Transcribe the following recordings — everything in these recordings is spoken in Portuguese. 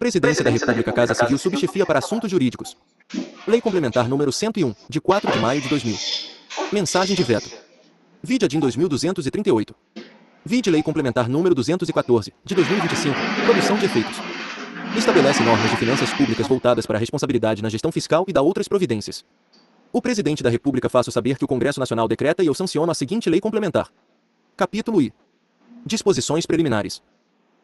Presidência da República, Casa Civil, Subchefia para Assuntos Jurídicos. Lei Complementar número 101, de 4 de maio de 2000. Mensagem de veto. Vide ADIM 2238. Vide Lei Complementar número 214, de 2025, produção de efeitos. Estabelece normas de finanças públicas voltadas para a responsabilidade na gestão fiscal e dá outras providências. O Presidente da República faço saber que o Congresso Nacional decreta e eu sanciono a seguinte Lei Complementar. Capítulo I. Disposições preliminares.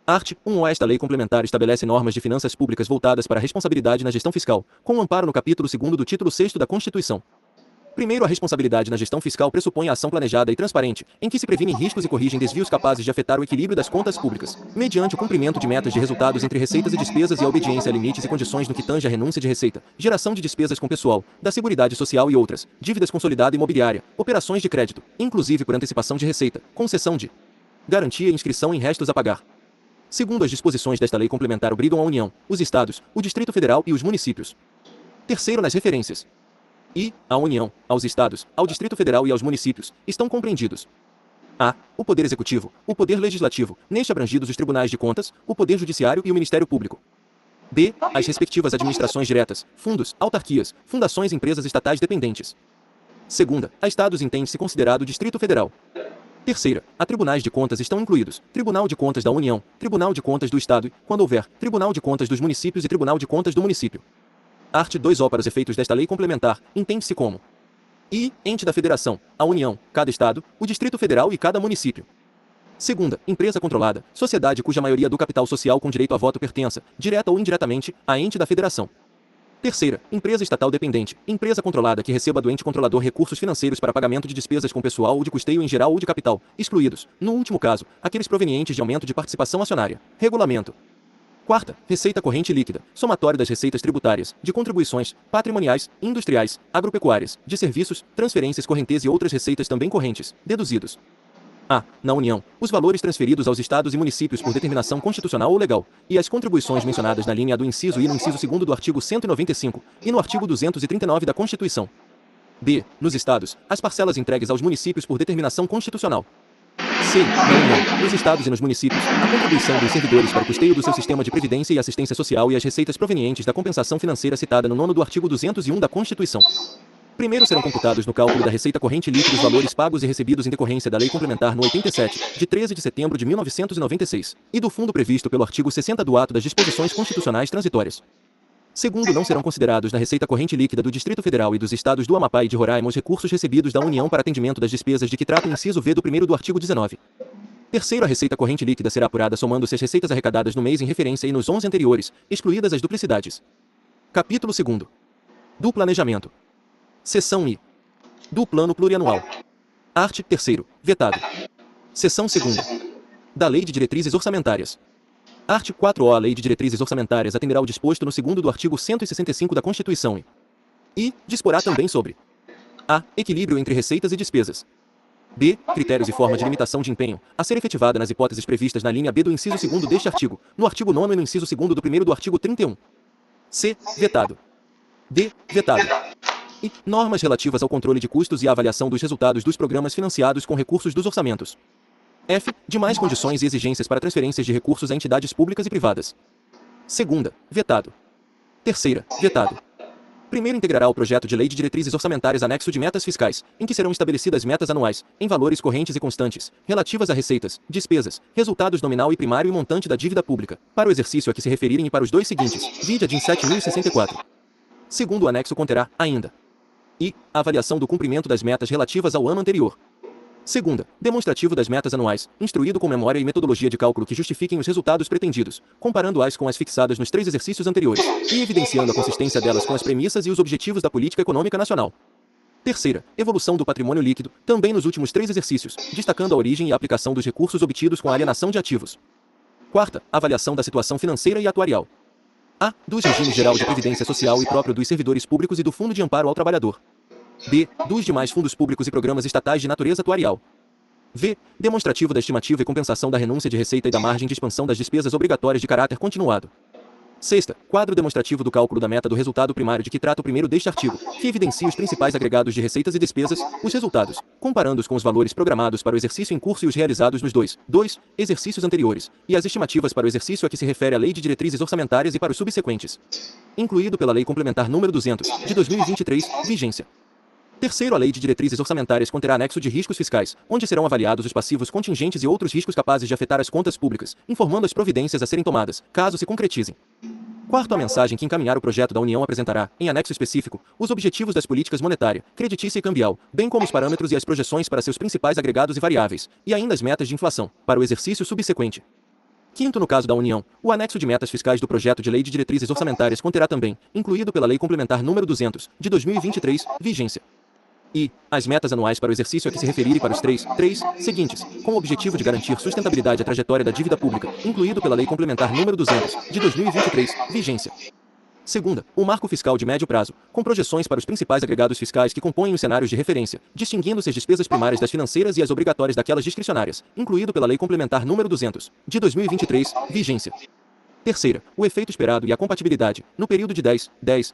Art. 1. Esta Lei Complementar estabelece normas de finanças públicas voltadas para a responsabilidade na gestão fiscal, com amparo no capítulo 2º do título 6º da Constituição. Primeiro, a responsabilidade na gestão fiscal pressupõe a ação planejada e transparente, em que se previnem riscos e corrigem desvios capazes de afetar o equilíbrio das contas públicas, mediante o cumprimento de metas de resultados entre receitas e despesas e a obediência a limites e condições no que tange a renúncia de receita, geração de despesas com pessoal, da Seguridade Social e outras, dívidas consolidada imobiliária, operações de crédito, inclusive por antecipação de receita, concessão de garantia e inscrição em restos a pagar. Segundo, as disposições desta lei complementar obrigam a União, os Estados, o Distrito Federal e os municípios. Terceiro, nas referências. E, à União, aos Estados, ao Distrito Federal e aos municípios, estão compreendidos: a. O Poder Executivo, o Poder Legislativo, neste abrangidos os Tribunais de Contas, o Poder Judiciário e o Ministério Público. b. As respectivas administrações diretas, fundos, autarquias, fundações e empresas estatais dependentes. Segunda, a Estados entende-se considerado Distrito Federal. Terceira, a Tribunais de Contas estão incluídos Tribunal de Contas da União, Tribunal de Contas do Estado e, quando houver, Tribunal de Contas dos Municípios e Tribunal de Contas do Município. Art. 2. Para os efeitos desta lei complementar, entende-se como: I. Ente da Federação, a União, cada Estado, o Distrito Federal e cada município. Segunda, empresa controlada, sociedade cuja maioria do capital social com direito a voto pertença, direta ou indiretamente, a ente da Federação. Terceira, empresa estatal dependente, empresa controlada que receba do ente controlador recursos financeiros para pagamento de despesas com pessoal ou de custeio em geral ou de capital, excluídos, no último caso, aqueles provenientes de aumento de participação acionária. Regulamento. Quarta, receita corrente líquida, somatório das receitas tributárias, de contribuições, patrimoniais, industriais, agropecuárias, de serviços, transferências correntes e outras receitas também correntes, deduzidos. A. Na União, os valores transferidos aos Estados e municípios por determinação constitucional ou legal, e as contribuições mencionadas na linha A do inciso I no inciso 2º do artigo 195, e no artigo 239 da Constituição. B. Nos Estados, as parcelas entregues aos municípios por determinação constitucional. C. Na União, nos Estados e nos municípios, a contribuição dos servidores para o custeio do seu sistema de previdência e assistência social e as receitas provenientes da compensação financeira citada no 9º do artigo 201 da Constituição. Primeiro serão computados no cálculo da receita corrente líquida os valores pagos e recebidos em decorrência da Lei Complementar no 87, de 13 de setembro de 1996, e do fundo previsto pelo artigo 60 do Ato das Disposições Constitucionais Transitórias. Segundo, não serão considerados na receita corrente líquida do Distrito Federal e dos Estados do Amapá e de Roraima os recursos recebidos da União para atendimento das despesas de que trata o inciso V do 1º do artigo 19. Terceiro, a receita corrente líquida será apurada somando-se as receitas arrecadadas no mês em referência e nos 11 anteriores, excluídas as duplicidades. Capítulo 2º. Do Planejamento. Seção I. Do Plano Plurianual. Art. 3º. Vetado. Seção 2ª. Da Lei de Diretrizes Orçamentárias. Art. 4O. A Lei de Diretrizes Orçamentárias atenderá ao disposto no 2º do artigo 165 da Constituição e disporá também sobre: a. Equilíbrio entre receitas e despesas. b. Critérios e forma de limitação de empenho, a ser efetivada nas hipóteses previstas na linha B do inciso 2º deste artigo, no artigo 9º e no inciso 2º do 1º do artigo 31. C. Vetado. D. Vetado. E normas relativas ao controle de custos e à avaliação dos resultados dos programas financiados com recursos dos orçamentos. F. Demais condições e exigências para transferências de recursos a entidades públicas e privadas. Segunda. Vetado. Terceira. Vetado. Primeiro, integrará o projeto de lei de diretrizes orçamentárias anexo de metas fiscais, em que serão estabelecidas metas anuais, em valores correntes e constantes, relativas a receitas, despesas, resultados nominal e primário e montante da dívida pública, para o exercício a que se referirem e para os dois seguintes, vide ADIM 7064. Segundo, o anexo conterá, ainda: e a avaliação do cumprimento das metas relativas ao ano anterior. Segunda, demonstrativo das metas anuais, instruído com memória e metodologia de cálculo que justifiquem os resultados pretendidos, comparando-as com as fixadas nos 3 exercícios anteriores, e evidenciando a consistência delas com as premissas e os objetivos da política econômica nacional. Terceira, evolução do patrimônio líquido, também nos últimos 3 exercícios, destacando a origem e a aplicação dos recursos obtidos com a alienação de ativos. Quarta, avaliação da situação financeira e atuarial. A. Dos regimes geral de previdência social e próprio dos servidores públicos e do Fundo de Amparo ao Trabalhador. B. Dos demais fundos públicos e programas estatais de natureza atuarial. V. Demonstrativo da estimativa e compensação da renúncia de receita e da margem de expansão das despesas obrigatórias de caráter continuado. Sexta, quadro demonstrativo do cálculo da meta do resultado primário de que trata o primeiro deste artigo, que evidencia os principais agregados de receitas e despesas, os resultados, comparando-os com os valores programados para o exercício em curso e os realizados nos dois exercícios anteriores, e as estimativas para o exercício a que se refere a Lei de Diretrizes Orçamentárias e para os subsequentes. Incluído pela Lei Complementar nº 200, de 2023, vigência. Terceiro, a Lei de Diretrizes Orçamentárias conterá anexo de riscos fiscais, onde serão avaliados os passivos contingentes e outros riscos capazes de afetar as contas públicas, informando as providências a serem tomadas, caso se concretizem. Quarto, a mensagem que encaminhar o projeto da União apresentará, em anexo específico, os objetivos das políticas monetária, creditícia e cambial, bem como os parâmetros e as projeções para seus principais agregados e variáveis, e ainda as metas de inflação, para o exercício subsequente. Quinto, no caso da União, o anexo de metas fiscais do projeto de Lei de Diretrizes Orçamentárias conterá também, incluído pela Lei Complementar nº 200, de 2023, vigência. E as metas anuais para o exercício a que se referir e para os três seguintes, com o objetivo de garantir sustentabilidade à trajetória da dívida pública, incluído pela Lei Complementar nº 200, de 2023, vigência. Segunda, o marco fiscal de médio prazo, com projeções para os principais agregados fiscais que compõem os cenários de referência, distinguindo-se as despesas primárias das financeiras e as obrigatórias daquelas discricionárias, incluído pela Lei Complementar nº 200, de 2023, vigência. Terceira, o efeito esperado e a compatibilidade, no período de 10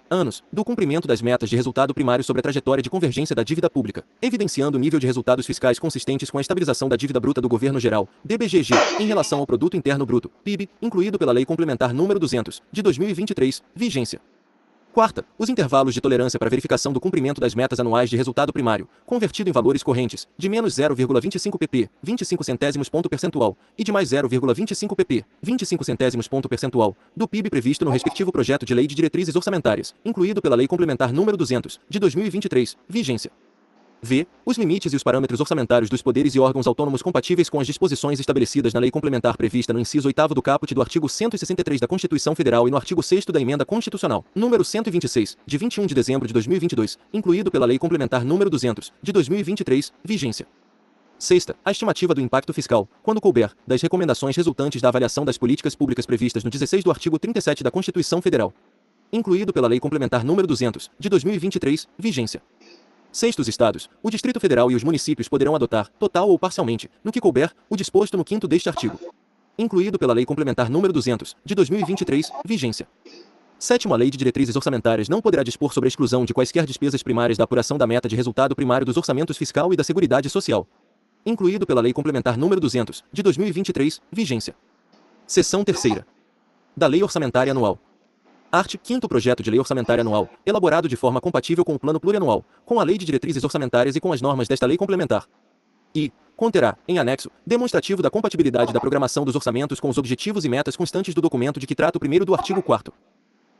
anos, do cumprimento das metas de resultado primário sobre a trajetória de convergência da dívida pública, evidenciando o nível de resultados fiscais consistentes com a estabilização da dívida bruta do governo geral, DBGG, em relação ao Produto Interno Bruto, PIB, incluído pela Lei Complementar nº 200, de 2023, vigência. Quarta, os intervalos de tolerância para verificação do cumprimento das metas anuais de resultado primário, convertido em valores correntes, de menos 0,25 pp, 25 centésimos ponto percentual, e de mais 0,25 pp, 25 centésimos ponto percentual, do PIB previsto no respectivo projeto de Lei de Diretrizes Orçamentárias, incluído pela Lei Complementar nº 200, de 2023, vigência. V. Os limites e os parâmetros orçamentários dos poderes e órgãos autônomos compatíveis com as disposições estabelecidas na Lei Complementar prevista no inciso 8º do caput do artigo 163 da Constituição Federal e no artigo 6º da Emenda Constitucional, número 126, de 21 de dezembro de 2022, incluído pela Lei Complementar nº 200, de 2023, vigência. Sexta, a estimativa do impacto fiscal, quando couber, das recomendações resultantes da avaliação das políticas públicas previstas no 16 do artigo 37 da Constituição Federal, incluído pela Lei Complementar nº 200, de 2023, vigência. Sexto, os estados, o Distrito Federal e os municípios poderão adotar, total ou parcialmente, no que couber, o disposto no 5º deste artigo, incluído pela Lei Complementar nº 200, de 2023, vigência. Sétimo, a Lei de Diretrizes Orçamentárias não poderá dispor sobre a exclusão de quaisquer despesas primárias da apuração da meta de resultado primário dos orçamentos fiscal e da Seguridade Social, incluído pela Lei Complementar nº 200, de 2023, vigência. Seção terceira. Da Lei Orçamentária Anual. Art. 5º Projeto de Lei Orçamentária Anual, elaborado de forma compatível com o Plano Plurianual, com a Lei de Diretrizes Orçamentárias e com as normas desta lei complementar. E conterá, em anexo, demonstrativo da compatibilidade da programação dos orçamentos com os objetivos e metas constantes do documento de que trata o primeiro do artigo 4º.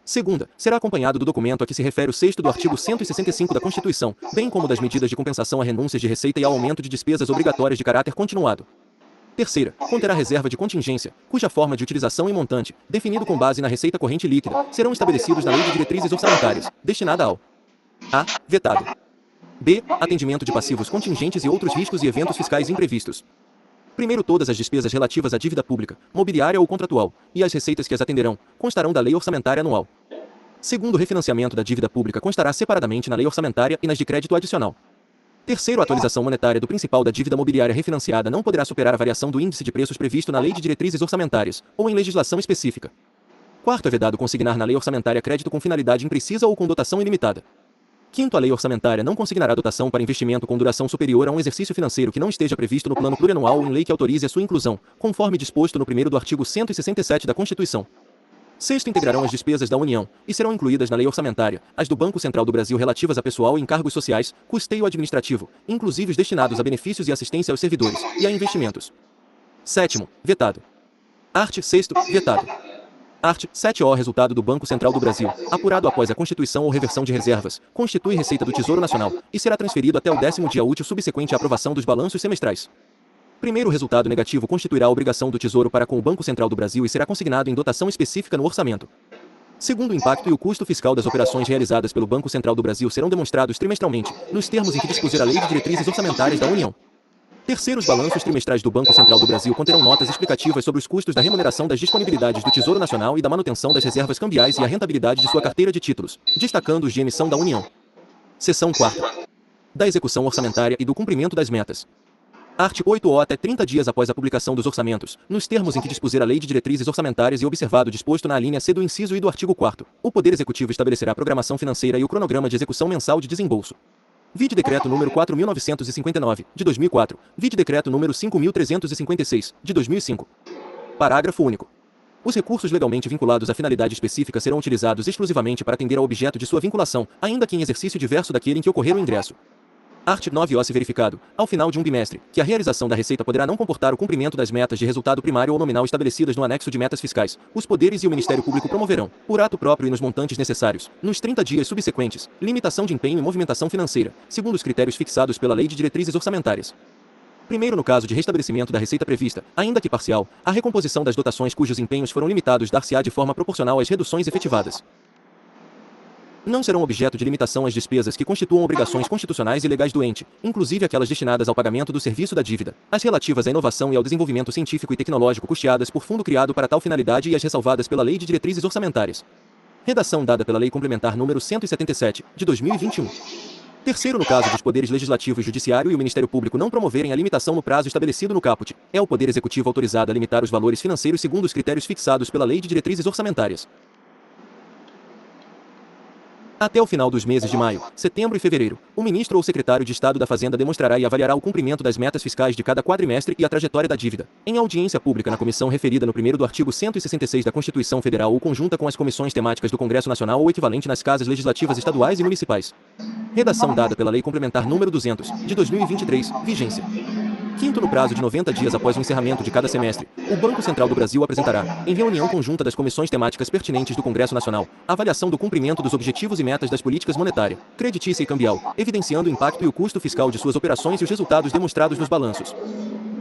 Segunda, será acompanhado do documento a que se refere o 6º do artigo 165 da Constituição, bem como das medidas de compensação a renúncias de receita e ao aumento de despesas obrigatórias de caráter continuado. Terceira, conterá reserva de contingência, cuja forma de utilização e montante, definido com base na receita corrente líquida, serão estabelecidos na Lei de Diretrizes Orçamentárias, destinada ao a. Vetado. B. Atendimento de passivos contingentes e outros riscos e eventos fiscais imprevistos. Primeiro, todas as despesas relativas à dívida pública, mobiliária ou contratual, e as receitas que as atenderão, constarão da Lei Orçamentária Anual. Segundo, o refinanciamento da dívida pública constará separadamente na Lei Orçamentária e nas de crédito adicional. Terceiro, a atualização monetária do principal da dívida mobiliária refinanciada não poderá superar a variação do índice de preços previsto na Lei de Diretrizes Orçamentárias, ou em legislação específica. Quarto, é vedado consignar na Lei Orçamentária crédito com finalidade imprecisa ou com dotação ilimitada. Quinto, a Lei Orçamentária não consignará dotação para investimento com duração superior a um exercício financeiro que não esteja previsto no Plano Plurianual ou em lei que autorize a sua inclusão, conforme disposto no 1º do artigo 167 da Constituição. Sexto, integrarão as despesas da União, e serão incluídas na Lei Orçamentária, as do Banco Central do Brasil relativas a pessoal e encargos sociais, custeio administrativo, inclusive os destinados a benefícios e assistência aos servidores, e a investimentos. Sétimo, vetado. Art. 6º, vetado. Art. 7O. Resultado do Banco Central do Brasil, apurado após a constituição ou reversão de reservas, constitui receita do Tesouro Nacional, e será transferido até o 10º dia útil subsequente à aprovação dos balanços semestrais. Primeiro, o resultado negativo constituirá a obrigação do Tesouro para com o Banco Central do Brasil e será consignado em dotação específica no orçamento. Segundo, o impacto e o custo fiscal das operações realizadas pelo Banco Central do Brasil serão demonstrados trimestralmente, nos termos em que dispuser a Lei de Diretrizes Orçamentárias da União. Terceiro, os balanços trimestrais do Banco Central do Brasil conterão notas explicativas sobre os custos da remuneração das disponibilidades do Tesouro Nacional e da manutenção das reservas cambiais e a rentabilidade de sua carteira de títulos, destacando os de emissão da União. Seção 4ª. Da execução orçamentária e do cumprimento das metas. Art. 8 ou até 30 dias após a publicação dos orçamentos, nos termos em que dispuser a Lei de Diretrizes Orçamentárias e observado o disposto na alínea C do inciso I do artigo 4º, o Poder Executivo estabelecerá a programação financeira e o cronograma de execução mensal de desembolso. Vide Decreto número 4.959, de 2004, vide Decreto número 5.356, de 2005. Parágrafo único. Os recursos legalmente vinculados à finalidade específica serão utilizados exclusivamente para atender ao objeto de sua vinculação, ainda que em exercício diverso daquele em que ocorrer o ingresso. Art. 9 se verificado, ao final de um bimestre, que a realização da receita poderá não comportar o cumprimento das metas de resultado primário ou nominal estabelecidas no anexo de metas fiscais, os poderes e o Ministério Público promoverão, por ato próprio e nos montantes necessários, nos 30 dias subsequentes, limitação de empenho e movimentação financeira, segundo os critérios fixados pela Lei de Diretrizes Orçamentárias. Primeiro, no caso de restabelecimento da receita prevista, ainda que parcial, a recomposição das dotações cujos empenhos foram limitados dar-se-á de forma proporcional às reduções efetivadas. Não serão objeto de limitação as despesas que constituam obrigações constitucionais e legais do ente, inclusive aquelas destinadas ao pagamento do serviço da dívida, as relativas à inovação e ao desenvolvimento científico e tecnológico custeadas por fundo criado para tal finalidade e as ressalvadas pela Lei de Diretrizes Orçamentárias. Redação dada pela Lei Complementar número 177, de 2021. Terceiro, no caso dos poderes legislativo e judiciário e o Ministério Público não promoverem a limitação no prazo estabelecido no caput, é o Poder Executivo autorizado a limitar os valores financeiros segundo os critérios fixados pela Lei de Diretrizes Orçamentárias. Até o final dos meses de maio, setembro e fevereiro, o ministro ou secretário de Estado da Fazenda demonstrará e avaliará o cumprimento das metas fiscais de cada quadrimestre e a trajetória da dívida, em audiência pública na comissão referida no 1º do artigo 166 da Constituição Federal ou conjunta com as comissões temáticas do Congresso Nacional ou equivalente nas casas legislativas estaduais e municipais. Redação dada pela Lei Complementar número 200, de 2023, vigência. Quinto, no prazo de 90 dias após o encerramento de cada semestre, o Banco Central do Brasil apresentará, em reunião conjunta das comissões temáticas pertinentes do Congresso Nacional, a avaliação do cumprimento dos objetivos e metas das políticas monetária, creditícia e cambial, evidenciando o impacto e o custo fiscal de suas operações e os resultados demonstrados nos balanços.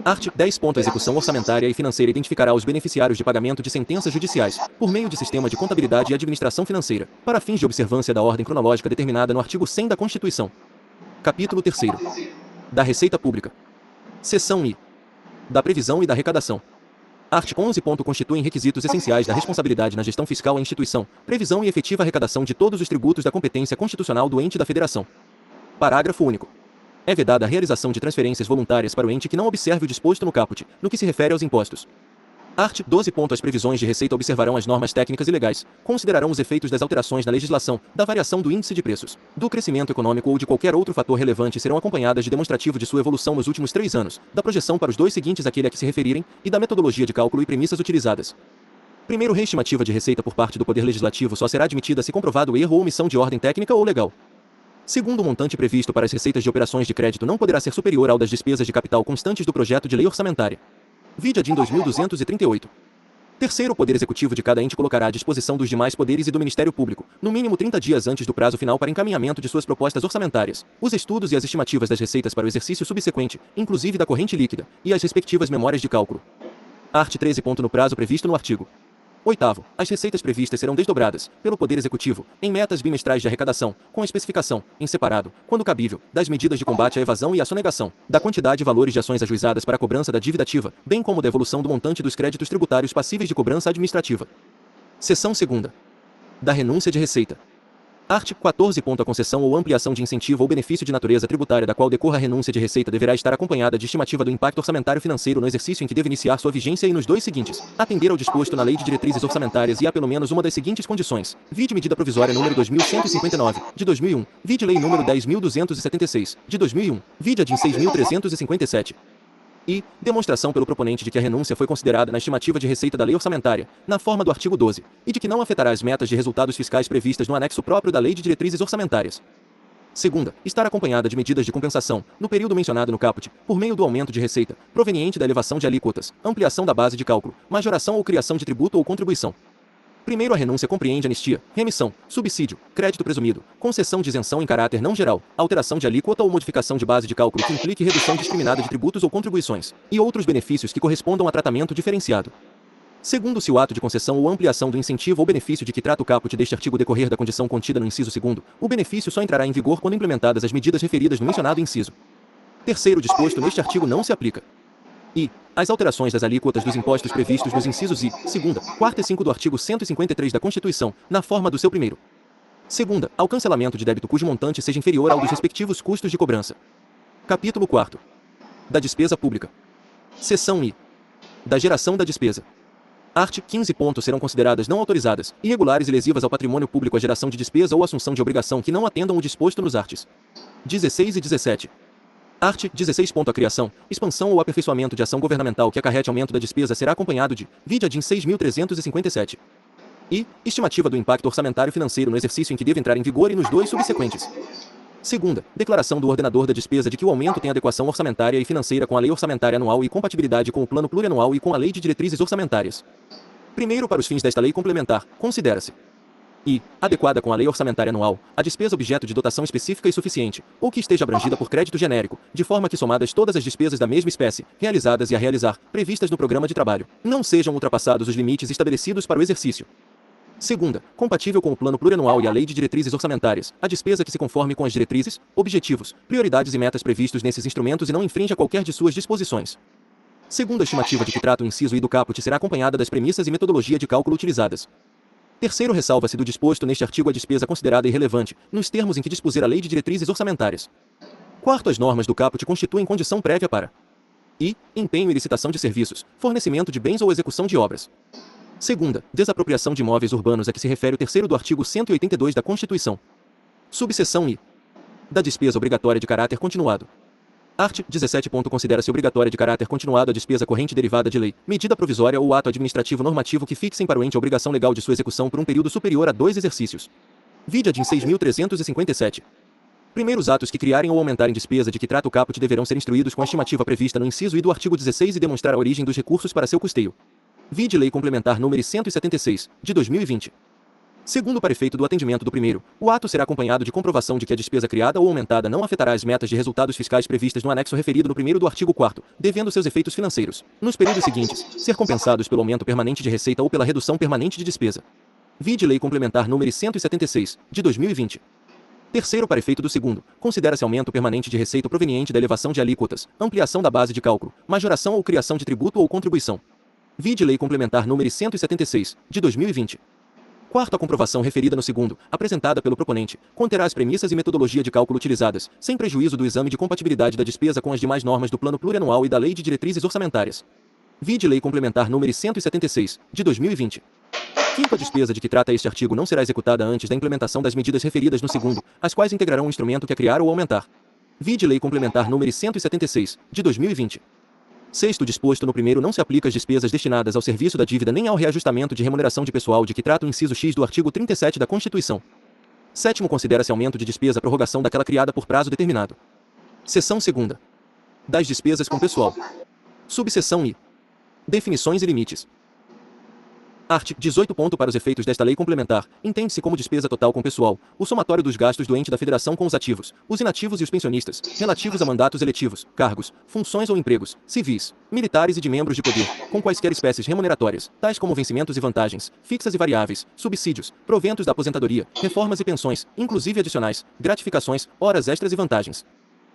Art. 10. A execução orçamentária e financeira identificará os beneficiários de pagamento de sentenças judiciais, por meio de sistema de contabilidade e administração financeira, para fins de observância da ordem cronológica determinada no artigo 100 da Constituição. Capítulo 3º. Da Receita Pública. Seção I. Da Previsão e da Arrecadação. Art. 11. Constituem requisitos essenciais da responsabilidade na gestão fiscal a instituição, previsão e efetiva arrecadação de todos os tributos da competência constitucional do ente da Federação. Parágrafo único. É vedada a realização de transferências voluntárias para o ente que não observe o disposto no caput, no que se refere aos impostos. Art. 12. As previsões de receita observarão as normas técnicas e legais, considerarão os efeitos das alterações na legislação, da variação do índice de preços, do crescimento econômico ou de qualquer outro fator relevante e serão acompanhadas de demonstrativo de sua evolução nos últimos 3 anos, da projeção para os 2 seguintes àquele a que se referirem, e da metodologia de cálculo e premissas utilizadas. Primeiro, reestimativa de receita por parte do Poder Legislativo só será admitida se comprovado erro ou omissão de ordem técnica ou legal. Segundo, o montante previsto para as receitas de operações de crédito não poderá ser superior ao das despesas de capital constantes do projeto de lei orçamentária. Vide a DIN 2238. Terceiro, o Poder Executivo de cada ente colocará à disposição dos demais poderes e do Ministério Público, no mínimo 30 dias antes do prazo final para encaminhamento de suas propostas orçamentárias, os estudos e as estimativas das receitas para o exercício subsequente, inclusive da corrente líquida, e as respectivas memórias de cálculo. Art. 13. No prazo previsto no artigo 8º, as receitas previstas serão desdobradas, pelo Poder Executivo, em metas bimestrais de arrecadação, com especificação, em separado, quando cabível, das medidas de combate à evasão e à sonegação, da quantidade e valores de ações ajuizadas para a cobrança da dívida ativa, bem como da evolução do montante dos créditos tributários passíveis de cobrança administrativa. Seção 2ª. Da renúncia de receita. Art. 14. A concessão ou ampliação de incentivo ou benefício de natureza tributária da qual decorra a renúncia de receita deverá estar acompanhada de estimativa do impacto orçamentário financeiro no exercício em que deve iniciar sua vigência e nos 2 seguintes: atender ao disposto na Lei de Diretrizes Orçamentárias e a pelo menos uma das seguintes condições: vide Medida Provisória número 2159, de 2001, vide Lei número 10.276, de 2001, vide a DIN 6.357. E, demonstração pelo proponente de que a renúncia foi considerada na estimativa de receita da lei orçamentária, na forma do artigo 12, e de que não afetará as metas de resultados fiscais previstas no anexo próprio da Lei de Diretrizes Orçamentárias. Segunda, estar acompanhada de medidas de compensação, no período mencionado no caput, por meio do aumento de receita, proveniente da elevação de alíquotas, ampliação da base de cálculo, majoração ou criação de tributo ou contribuição. Primeiro, a renúncia compreende anistia, remissão, subsídio, crédito presumido, concessão de isenção em caráter não geral, alteração de alíquota ou modificação de base de cálculo que implique redução discriminada de tributos ou contribuições, e outros benefícios que correspondam a tratamento diferenciado. Segundo, se o ato de concessão ou ampliação do incentivo ou benefício de que trata o caput deste artigo decorrer da condição contida no inciso 2º, o benefício só entrará em vigor quando implementadas as medidas referidas no mencionado inciso. Terceiro, disposto neste artigo não se aplica. E as alterações das alíquotas dos impostos previstos nos incisos I, 2ª, 4ª e 5 do artigo 153 da Constituição, na forma do seu primeiro. Segunda, ao cancelamento de débito cujo montante seja inferior ao dos respectivos custos de cobrança. Capítulo 4º. Da despesa pública. Seção I. Da geração da despesa. Art. 15 pontos serão consideradas não autorizadas, irregulares e lesivas ao patrimônio público a geração de despesa ou assunção de obrigação que não atendam o disposto nos arts. 16 e 17. Art. 16. A criação, expansão ou aperfeiçoamento de ação governamental que acarrete aumento da despesa será acompanhado de, vide ADIM 6.357. E, estimativa do impacto orçamentário financeiro no exercício em que deve entrar em vigor e nos dois subsequentes. Segunda, declaração do ordenador da despesa de que o aumento tem adequação orçamentária e financeira com a lei orçamentária anual e compatibilidade com o plano plurianual e com a lei de diretrizes orçamentárias. Primeiro, para os fins desta lei complementar, considera-se e, adequada com a lei orçamentária anual, a despesa objeto de dotação específica e suficiente, ou que esteja abrangida por crédito genérico, de forma que somadas todas as despesas da mesma espécie, realizadas e a realizar, previstas no programa de trabalho, não sejam ultrapassados os limites estabelecidos para o exercício. Segunda, compatível com o plano plurianual e a lei de diretrizes orçamentárias, a despesa que se conforme com as diretrizes, objetivos, prioridades e metas previstos nesses instrumentos e não infrinja qualquer de suas disposições. Segunda estimativa de que trata o inciso I do caput será acompanhada das premissas e metodologia de cálculo utilizadas. Terceiro, ressalva-se do disposto neste artigo a despesa considerada irrelevante, nos termos em que dispuser a lei de diretrizes orçamentárias. Quarto, as normas do caput constituem condição prévia para e empenho e licitação de serviços, fornecimento de bens ou execução de obras. Segunda, desapropriação de imóveis urbanos a que se refere o terceiro do artigo 182 da Constituição. Subseção I. Da despesa obrigatória de caráter continuado. Art. 17. Considera-se obrigatória de caráter continuado a despesa corrente derivada de lei, medida provisória ou ato administrativo normativo que fixem para o ente a obrigação legal de sua execução por um período superior a 2 exercícios. Vide ADIM 6.357. Primeiros atos que criarem ou aumentarem despesa de que trata o caput deverão ser instruídos com a estimativa prevista no inciso I do artigo 16 e demonstrar a origem dos recursos para seu custeio. Vide Lei Complementar nº 176, de 2020. Segundo, para efeito do atendimento do primeiro, o ato será acompanhado de comprovação de que a despesa criada ou aumentada não afetará as metas de resultados fiscais previstas no anexo referido no primeiro do artigo 4º, devendo seus efeitos financeiros, nos períodos seguintes, ser compensados pelo aumento permanente de receita ou pela redução permanente de despesa. Vide Lei Complementar nº 176, de 2020. Terceiro, para efeito do segundo, considera-se aumento permanente de receita proveniente da elevação de alíquotas, ampliação da base de cálculo, majoração ou criação de tributo ou contribuição. Vide Lei Complementar nº 176, de 2020. Quarto, a comprovação referida no segundo, apresentada pelo proponente, conterá as premissas e metodologia de cálculo utilizadas, sem prejuízo do exame de compatibilidade da despesa com as demais normas do Plano Plurianual e da Lei de Diretrizes Orçamentárias. Vide Lei Complementar nº 176, de 2020. Quinto, a despesa de que trata este artigo não será executada antes da implementação das medidas referidas no segundo, as quais integrarão o instrumento que a criar ou aumentar. Vide Lei Complementar nº 176, de 2020. Sexto, disposto no primeiro não se aplica às despesas destinadas ao serviço da dívida nem ao reajustamento de remuneração de pessoal de que trata o inciso X do artigo 37 da Constituição. Sétimo, considera-se aumento de despesa a prorrogação daquela criada por prazo determinado. Seção segunda. Das despesas com pessoal. Subseção I. Definições e limites. Art. 18. Para os efeitos desta lei complementar, entende-se como despesa total com pessoal, o somatório dos gastos do ente da federação com os ativos, os inativos e os pensionistas, relativos a mandatos eletivos, cargos, funções ou empregos, civis, militares e de membros de poder, com quaisquer espécies remuneratórias, tais como vencimentos e vantagens, fixas e variáveis, subsídios, proventos da aposentadoria, reformas e pensões, inclusive adicionais, gratificações, horas extras e vantagens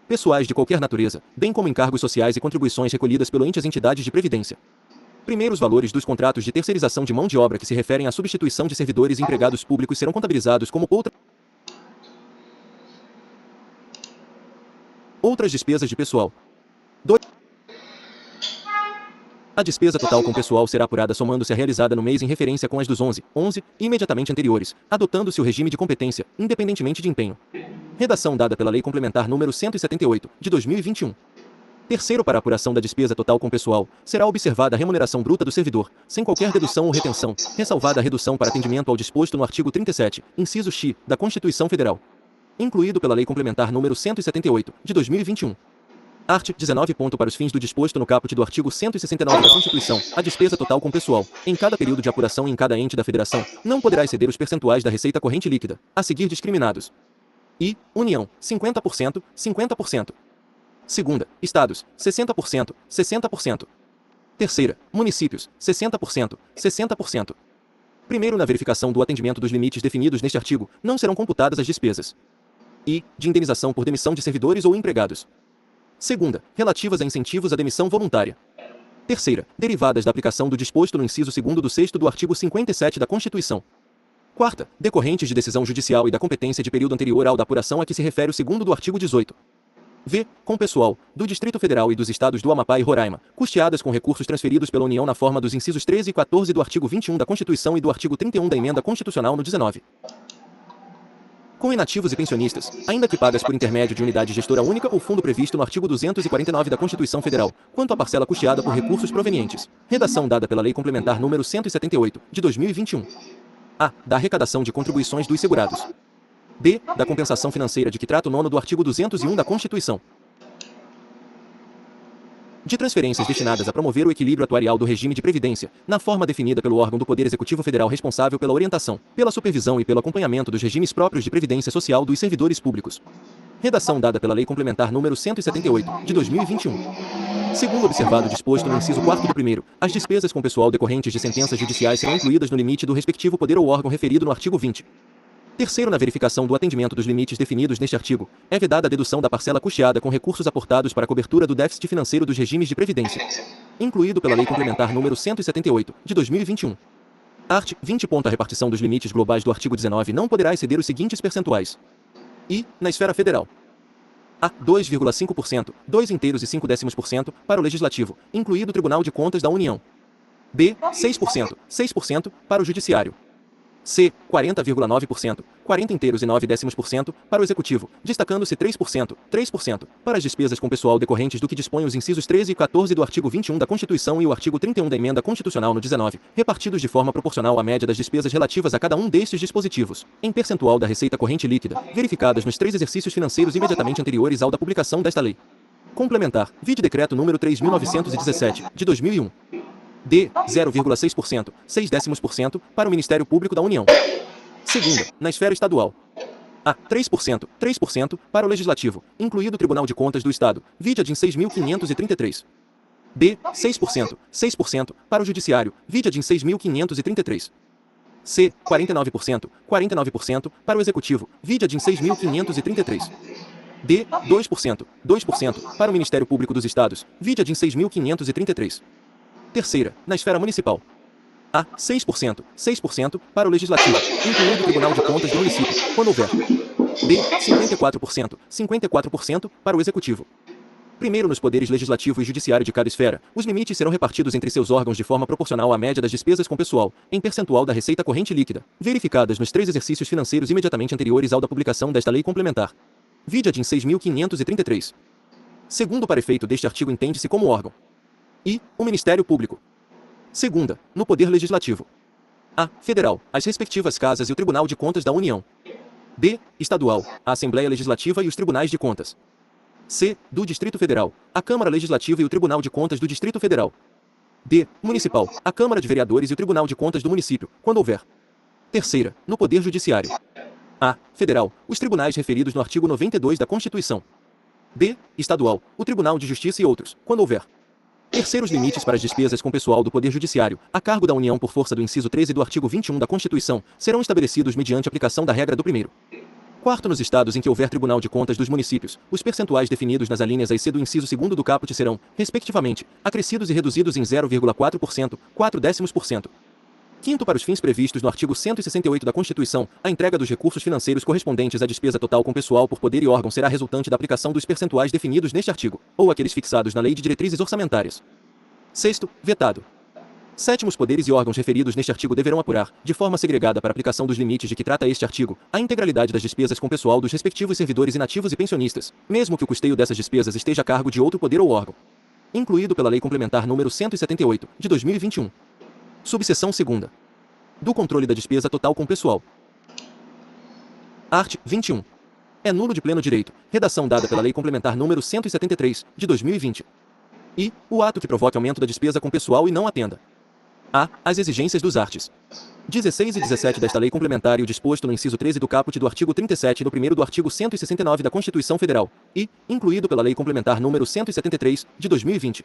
pessoais de qualquer natureza, bem como encargos sociais e contribuições recolhidas pelo ente às entidades de previdência. Primeiro, os valores dos contratos de terceirização de mão de obra que se referem à substituição de servidores e empregados públicos serão contabilizados como outras despesas de pessoal. 2. A despesa total com pessoal será apurada somando-se a realizada no mês em referência com as dos 11 imediatamente anteriores, adotando-se o regime de competência, independentemente de empenho. Redação dada pela Lei Complementar nº 178, de 2021. Terceiro, para a apuração da despesa total com pessoal, será observada a remuneração bruta do servidor, sem qualquer dedução ou retenção, ressalvada a redução para atendimento ao disposto no artigo 37, inciso X, da Constituição Federal. Incluído pela Lei Complementar nº 178, de 2021. Art. 19. Para os fins do disposto no caput do artigo 169 da Constituição, a despesa total com pessoal, em cada período de apuração e em cada ente da Federação, não poderá exceder os percentuais da receita corrente líquida, a seguir discriminados. I. União, 50%, 50%. Segunda, Estados, 60%, 60%. Terceira, Municípios, 60%, 60%. Primeiro, na verificação do atendimento dos limites definidos neste artigo, não serão computadas as despesas I. De indenização por demissão de servidores ou empregados. Segunda, relativas a incentivos à demissão voluntária. Terceira, derivadas da aplicação do disposto no inciso 2º do 6º do artigo 57 da Constituição. Quarta, decorrentes de decisão judicial e da competência de período anterior ao da apuração a que se refere o 2º do artigo 18. V. Com pessoal, do Distrito Federal e dos estados do Amapá e Roraima, custeadas com recursos transferidos pela União na forma dos incisos 13 e 14 do artigo 21 da Constituição e do artigo 31 da Emenda Constitucional no 19. Com inativos e pensionistas, ainda que pagas por intermédio de unidade gestora única ou fundo previsto no artigo 249 da Constituição Federal, quanto à parcela custeada por recursos provenientes. Redação dada pela Lei Complementar número 178, de 2021. A. Da arrecadação de contribuições dos segurados. B. Da compensação financeira de que trata o 9º do artigo 201 da Constituição. De transferências destinadas a promover o equilíbrio atuarial do regime de previdência, na forma definida pelo órgão do Poder Executivo Federal responsável pela orientação, pela supervisão e pelo acompanhamento dos regimes próprios de previdência social dos servidores públicos. Redação dada pela Lei Complementar número 178, de 2021. Segundo observado disposto no inciso 4º do primeiro, as despesas com pessoal decorrentes de sentenças judiciais serão incluídas no limite do respectivo poder ou órgão referido no artigo 20. Terceiro, na verificação do atendimento dos limites definidos neste artigo, é vedada a dedução da parcela custeada com recursos aportados para a cobertura do déficit financeiro dos regimes de previdência, incluído pela Lei Complementar número 178, de 2021. Art. 20. A repartição dos limites globais do artigo 19 não poderá exceder os seguintes percentuais. I. Na esfera federal. A. 2,5%, 2,5% para o Legislativo, incluído o Tribunal de Contas da União. B. 6%, 6% para o Judiciário. C. 40,9%, 40,9% para o Executivo, destacando-se 3%, 3% para as despesas com pessoal decorrentes do que dispõem os incisos 13 e 14 do artigo 21 da Constituição e o artigo 31 da Emenda Constitucional no 19, repartidos de forma proporcional à média das despesas relativas a cada um destes dispositivos, em percentual da receita corrente líquida, verificadas nos 3 exercícios financeiros imediatamente anteriores ao da publicação desta lei. Complementar, vide Decreto número 3.917, de 2001. D. 0,6%, 0,6% para o Ministério Público da União. Segunda, na esfera estadual. A. 3%, 3% para o Legislativo, incluído o Tribunal de Contas do Estado, vide a DIN 6.533. B. 6%, 6% para o Judiciário, vide a DIN 6.533. C. 49%, 49% para o Executivo, vide a DIN 6.533. D. 2%, 2% para o Ministério Público dos Estados, vide a DIN 6.533. Terceira, na esfera municipal. A. 6%, 6% para o Legislativo, incluindo o Tribunal de Contas do município, quando houver. B. 54%, 54% para o Executivo. Primeiro, nos poderes legislativo e judiciário de cada esfera, os limites serão repartidos entre seus órgãos de forma proporcional à média das despesas com pessoal, em percentual da receita corrente líquida, verificadas nos 3 exercícios financeiros imediatamente anteriores ao da publicação desta lei complementar. Vide a DIN 6.533. Segundo, para efeito deste artigo entende-se como órgão. I. O Ministério Público. Segunda, no Poder Legislativo. A. Federal, as respectivas casas e o Tribunal de Contas da União. B. Estadual, a Assembleia Legislativa e os Tribunais de Contas. C. Do Distrito Federal, a Câmara Legislativa e o Tribunal de Contas do Distrito Federal. D. Municipal, a Câmara de Vereadores e o Tribunal de Contas do município, quando houver. Terceira, no Poder Judiciário. A. Federal, os tribunais referidos no artigo 92 da Constituição. B. Estadual, o Tribunal de Justiça e outros, quando houver. Terceiros, limites para as despesas com pessoal do Poder Judiciário, a cargo da União por força do inciso 13 do artigo 21 da Constituição, serão estabelecidos mediante aplicação da regra do primeiro. Quarto, nos estados em que houver Tribunal de Contas dos municípios, os percentuais definidos nas alíneas A e C do inciso 2º do caput serão, respectivamente, acrescidos e reduzidos em 0,4%, 0,4%. Quinto, para os fins previstos no artigo 168 da Constituição, a entrega dos recursos financeiros correspondentes à despesa total com pessoal por poder e órgão será resultante da aplicação dos percentuais definidos neste artigo, ou aqueles fixados na Lei de Diretrizes Orçamentárias. Sexto, vetado. Sétimo, os poderes e órgãos referidos neste artigo deverão apurar, de forma segregada para aplicação dos limites de que trata este artigo, a integralidade das despesas com pessoal dos respectivos servidores inativos e pensionistas, mesmo que o custeio dessas despesas esteja a cargo de outro poder ou órgão. Incluído pela Lei Complementar número 178, de 2021. Subseção 2ª. Do controle da despesa total com pessoal. Art. 21. É nulo de pleno direito, redação dada pela Lei Complementar número 173, de 2020. I. O ato que provoque aumento da despesa com pessoal e não atenda. A. As exigências dos arts. 16 e 17 desta Lei Complementar e o disposto no inciso 13 do caput do artigo 37 e no primeiro do artigo 169 da Constituição Federal, e, incluído pela Lei Complementar número 173, de 2020.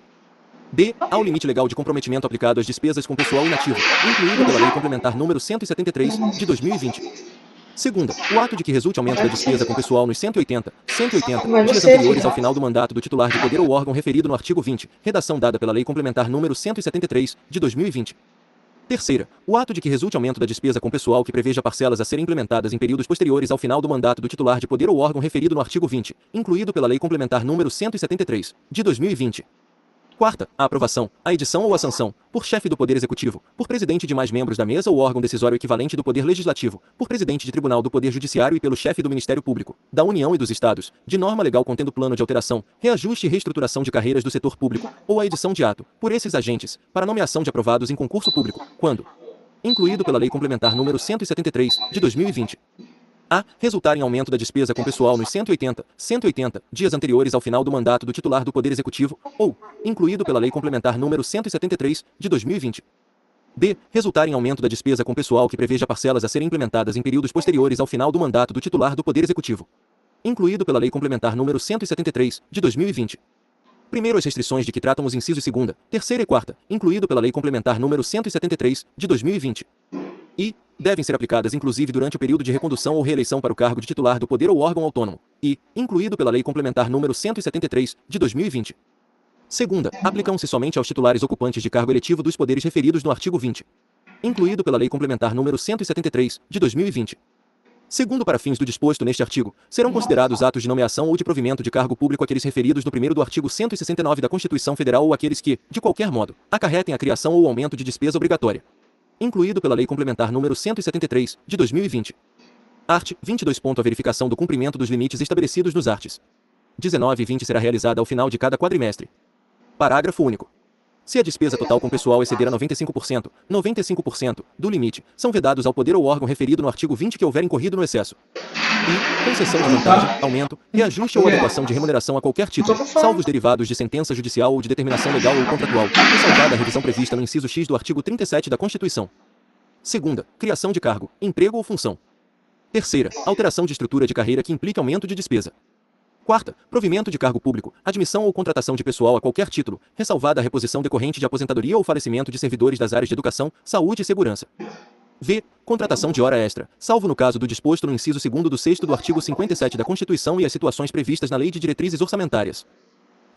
B. Ao limite legal de comprometimento aplicado às despesas com pessoal inativo, incluído pela Lei Complementar número 173, de 2020. Segunda, o ato de que resulte aumento da despesa com pessoal nos 180 dias anteriores ao final do mandato do titular de poder ou órgão referido no artigo 20, redação dada pela Lei Complementar número 173, de 2020. Terceira, o ato de que resulte aumento da despesa com pessoal que preveja parcelas a serem implementadas em períodos posteriores ao final do mandato do titular de poder ou órgão referido no artigo 20, incluído pela Lei Complementar número 173, de 2020. Quarta, a aprovação, a edição ou a sanção, por chefe do Poder Executivo, por presidente de mais membros da mesa ou órgão decisório equivalente do Poder Legislativo, por presidente de Tribunal do Poder Judiciário e pelo chefe do Ministério Público, da União e dos Estados, de norma legal contendo plano de alteração, reajuste e reestruturação de carreiras do setor público, ou a edição de ato, por esses agentes, para nomeação de aprovados em concurso público, quando incluído pela Lei Complementar número 173, de 2020. A. Resultar em aumento da despesa com pessoal nos 180 dias anteriores ao final do mandato do titular do Poder Executivo, ou, incluído pela Lei Complementar número 173, de 2020. B. Resultar em aumento da despesa com pessoal que preveja parcelas a serem implementadas em períodos posteriores ao final do mandato do titular do Poder Executivo, incluído pela Lei Complementar número 173, de 2020. Primeiro, as restrições de que tratam os incisos 2ª, 3ª e 4ª, incluído pela Lei Complementar número 173, de 2020. E devem ser aplicadas inclusive durante o período de recondução ou reeleição para o cargo de titular do poder ou órgão autônomo, e incluído pela Lei Complementar número 173, de 2020. Segunda, aplicam-se somente aos titulares ocupantes de cargo eletivo dos poderes referidos no artigo 20, incluído pela Lei Complementar número 173, de 2020. Segundo, para fins do disposto neste artigo, serão considerados atos de nomeação ou de provimento de cargo público aqueles referidos no primeiro do artigo 169 da Constituição Federal ou aqueles que, de qualquer modo, acarretem a criação ou aumento de despesa obrigatória, incluído pela Lei Complementar número 173, de 2020. Art. 22. A verificação do cumprimento dos limites estabelecidos nos arts. 19 e 20 será realizada ao final de cada quadrimestre. Parágrafo único. Se a despesa total com pessoal exceder a 95% do limite, são vedados ao poder ou órgão referido no artigo 20 que houver incorrido no excesso. E concessão de vantagem, aumento, reajuste ou adequação de remuneração a qualquer título, salvo os derivados de sentença judicial ou de determinação legal ou contratual, ressalvada a revisão prevista no inciso X do artigo 37 da Constituição. Segunda, criação de cargo, emprego ou função. Terceira, alteração de estrutura de carreira que implique aumento de despesa. Quarta, provimento de cargo público, admissão ou contratação de pessoal a qualquer título, ressalvada a reposição decorrente de aposentadoria ou falecimento de servidores das áreas de educação, saúde e segurança. V. Contratação de hora extra, salvo no caso do disposto no inciso 2º do 6º do artigo 57 da Constituição e as situações previstas na Lei de Diretrizes Orçamentárias.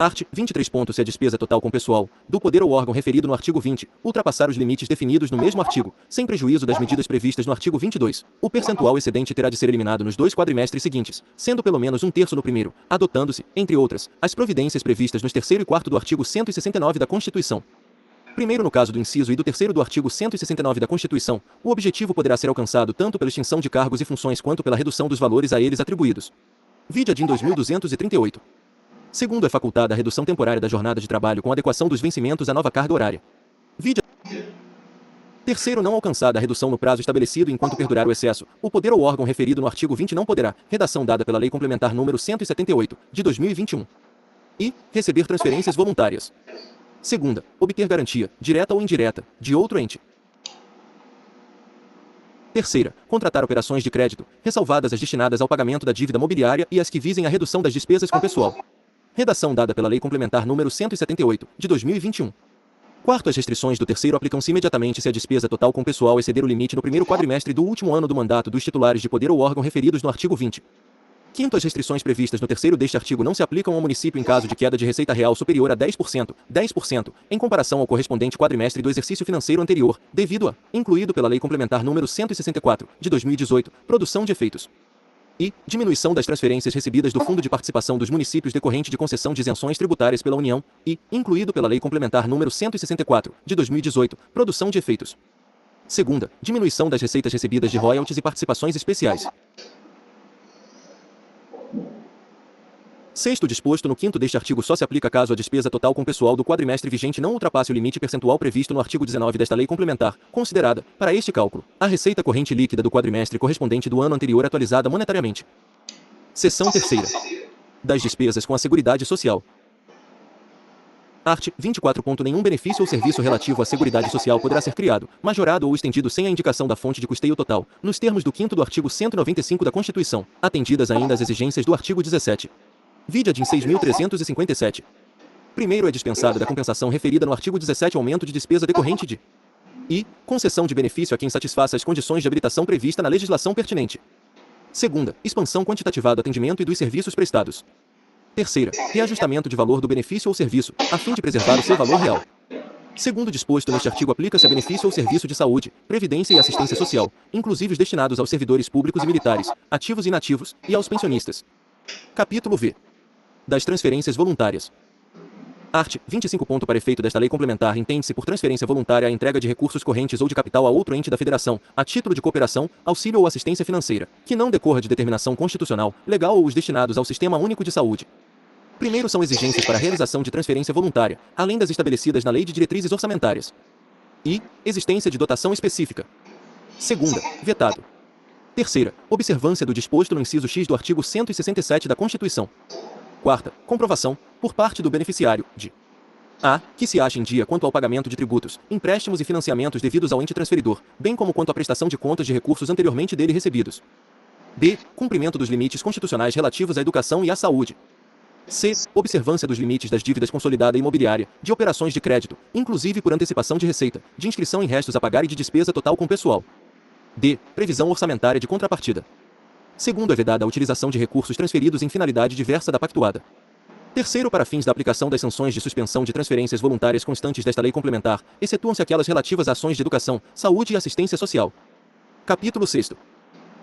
Art. 23. Se a despesa total com pessoal, do poder ou órgão referido no artigo 20, ultrapassar os limites definidos no mesmo artigo, sem prejuízo das medidas previstas no artigo 22, o percentual excedente terá de ser eliminado nos 2 quadrimestres seguintes, sendo pelo menos 1/3 no primeiro, adotando-se, entre outras, as providências previstas nos 3º e 4º do artigo 169 da Constituição. Primeiro, no caso do inciso e do 3º do artigo 169 da Constituição, o objetivo poderá ser alcançado tanto pela extinção de cargos e funções quanto pela redução dos valores a eles atribuídos. Vide a DIN 2238. Segundo, é facultada a redução temporária da jornada de trabalho com adequação dos vencimentos à nova carga horária. Vide. Terceiro, não alcançada a redução no prazo estabelecido enquanto perdurar o excesso, o poder ou órgão referido no artigo 20 não poderá, redação dada pela Lei Complementar número 178, de 2021. E receber transferências voluntárias. Segunda, obter garantia, direta ou indireta, de outro ente. Terceira, contratar operações de crédito, ressalvadas as destinadas ao pagamento da dívida mobiliária e as que visem a redução das despesas com pessoal. Redação dada pela Lei Complementar número 178, de 2021. Quarto, as restrições do terceiro aplicam-se imediatamente se a despesa total com pessoal exceder o limite no primeiro quadrimestre do último ano do mandato dos titulares de poder ou órgão referidos no artigo 20. Quinto, as restrições previstas no terceiro deste artigo não se aplicam ao município em caso de queda de receita real superior a 10%, em comparação ao correspondente quadrimestre do exercício financeiro anterior, devido a, incluído pela Lei Complementar número 164, de 2018, produção de efeitos. E diminuição das transferências recebidas do Fundo de Participação dos Municípios decorrente de concessão de isenções tributárias pela União, e, incluído pela Lei Complementar número 164, de 2018, produção de efeitos. Segunda, diminuição das receitas recebidas de royalties e participações especiais. Sexto, disposto no quinto deste artigo só se aplica caso a despesa total com pessoal do quadrimestre vigente não ultrapasse o limite percentual previsto no artigo 19 desta lei complementar, considerada, para este cálculo, a receita corrente líquida do quadrimestre correspondente do ano anterior atualizada monetariamente. Seção terceira. Das despesas com a Seguridade Social. Art. 24. Nenhum benefício ou serviço relativo à Seguridade Social poderá ser criado, majorado ou estendido sem a indicação da fonte de custeio total, nos termos do 5º do artigo 195 da Constituição, atendidas ainda as exigências do artigo 17. Vide a DIN 6.357. Primeiro, é dispensada da compensação referida no artigo 17 aumento de despesa decorrente de e concessão de benefício a quem satisfaça as condições de habilitação prevista na legislação pertinente. Segunda, expansão quantitativa do atendimento e dos serviços prestados. Terceira, reajustamento de valor do benefício ou serviço, a fim de preservar o seu valor real. Segundo disposto neste artigo, aplica-se a benefício ou serviço de saúde, previdência e assistência social, inclusive os destinados aos servidores públicos e militares, ativos e inativos, e aos pensionistas. Capítulo V. Das transferências voluntárias. Art. 25. Para efeito desta lei complementar, entende-se por transferência voluntária a entrega de recursos correntes ou de capital a outro ente da Federação, a título de cooperação, auxílio ou assistência financeira, que não decorra de determinação constitucional, legal ou os destinados ao Sistema Único de Saúde. Primeiro são exigências para a realização de transferência voluntária, além das estabelecidas na Lei de Diretrizes Orçamentárias. E existência de dotação específica. Segunda, vetado. Terceira, observância do disposto no inciso X do artigo 167 da Constituição. Quarta, comprovação, por parte do beneficiário, de a. Que se acha em dia quanto ao pagamento de tributos, empréstimos e financiamentos devidos ao ente transferidor, bem como quanto à prestação de contas de recursos anteriormente dele recebidos. B. Cumprimento dos limites constitucionais relativos à educação e à saúde. C. Observância dos limites das dívidas consolidada imobiliária, de operações de crédito, inclusive por antecipação de receita, de inscrição em restos a pagar e de despesa total com pessoal. D. Previsão orçamentária de contrapartida. Segundo, é vedada a utilização de recursos transferidos em finalidade diversa da pactuada. Terceiro, para fins da aplicação das sanções de suspensão de transferências voluntárias constantes desta lei complementar, excetuam-se aquelas relativas a ações de educação, saúde e assistência social. Capítulo 6.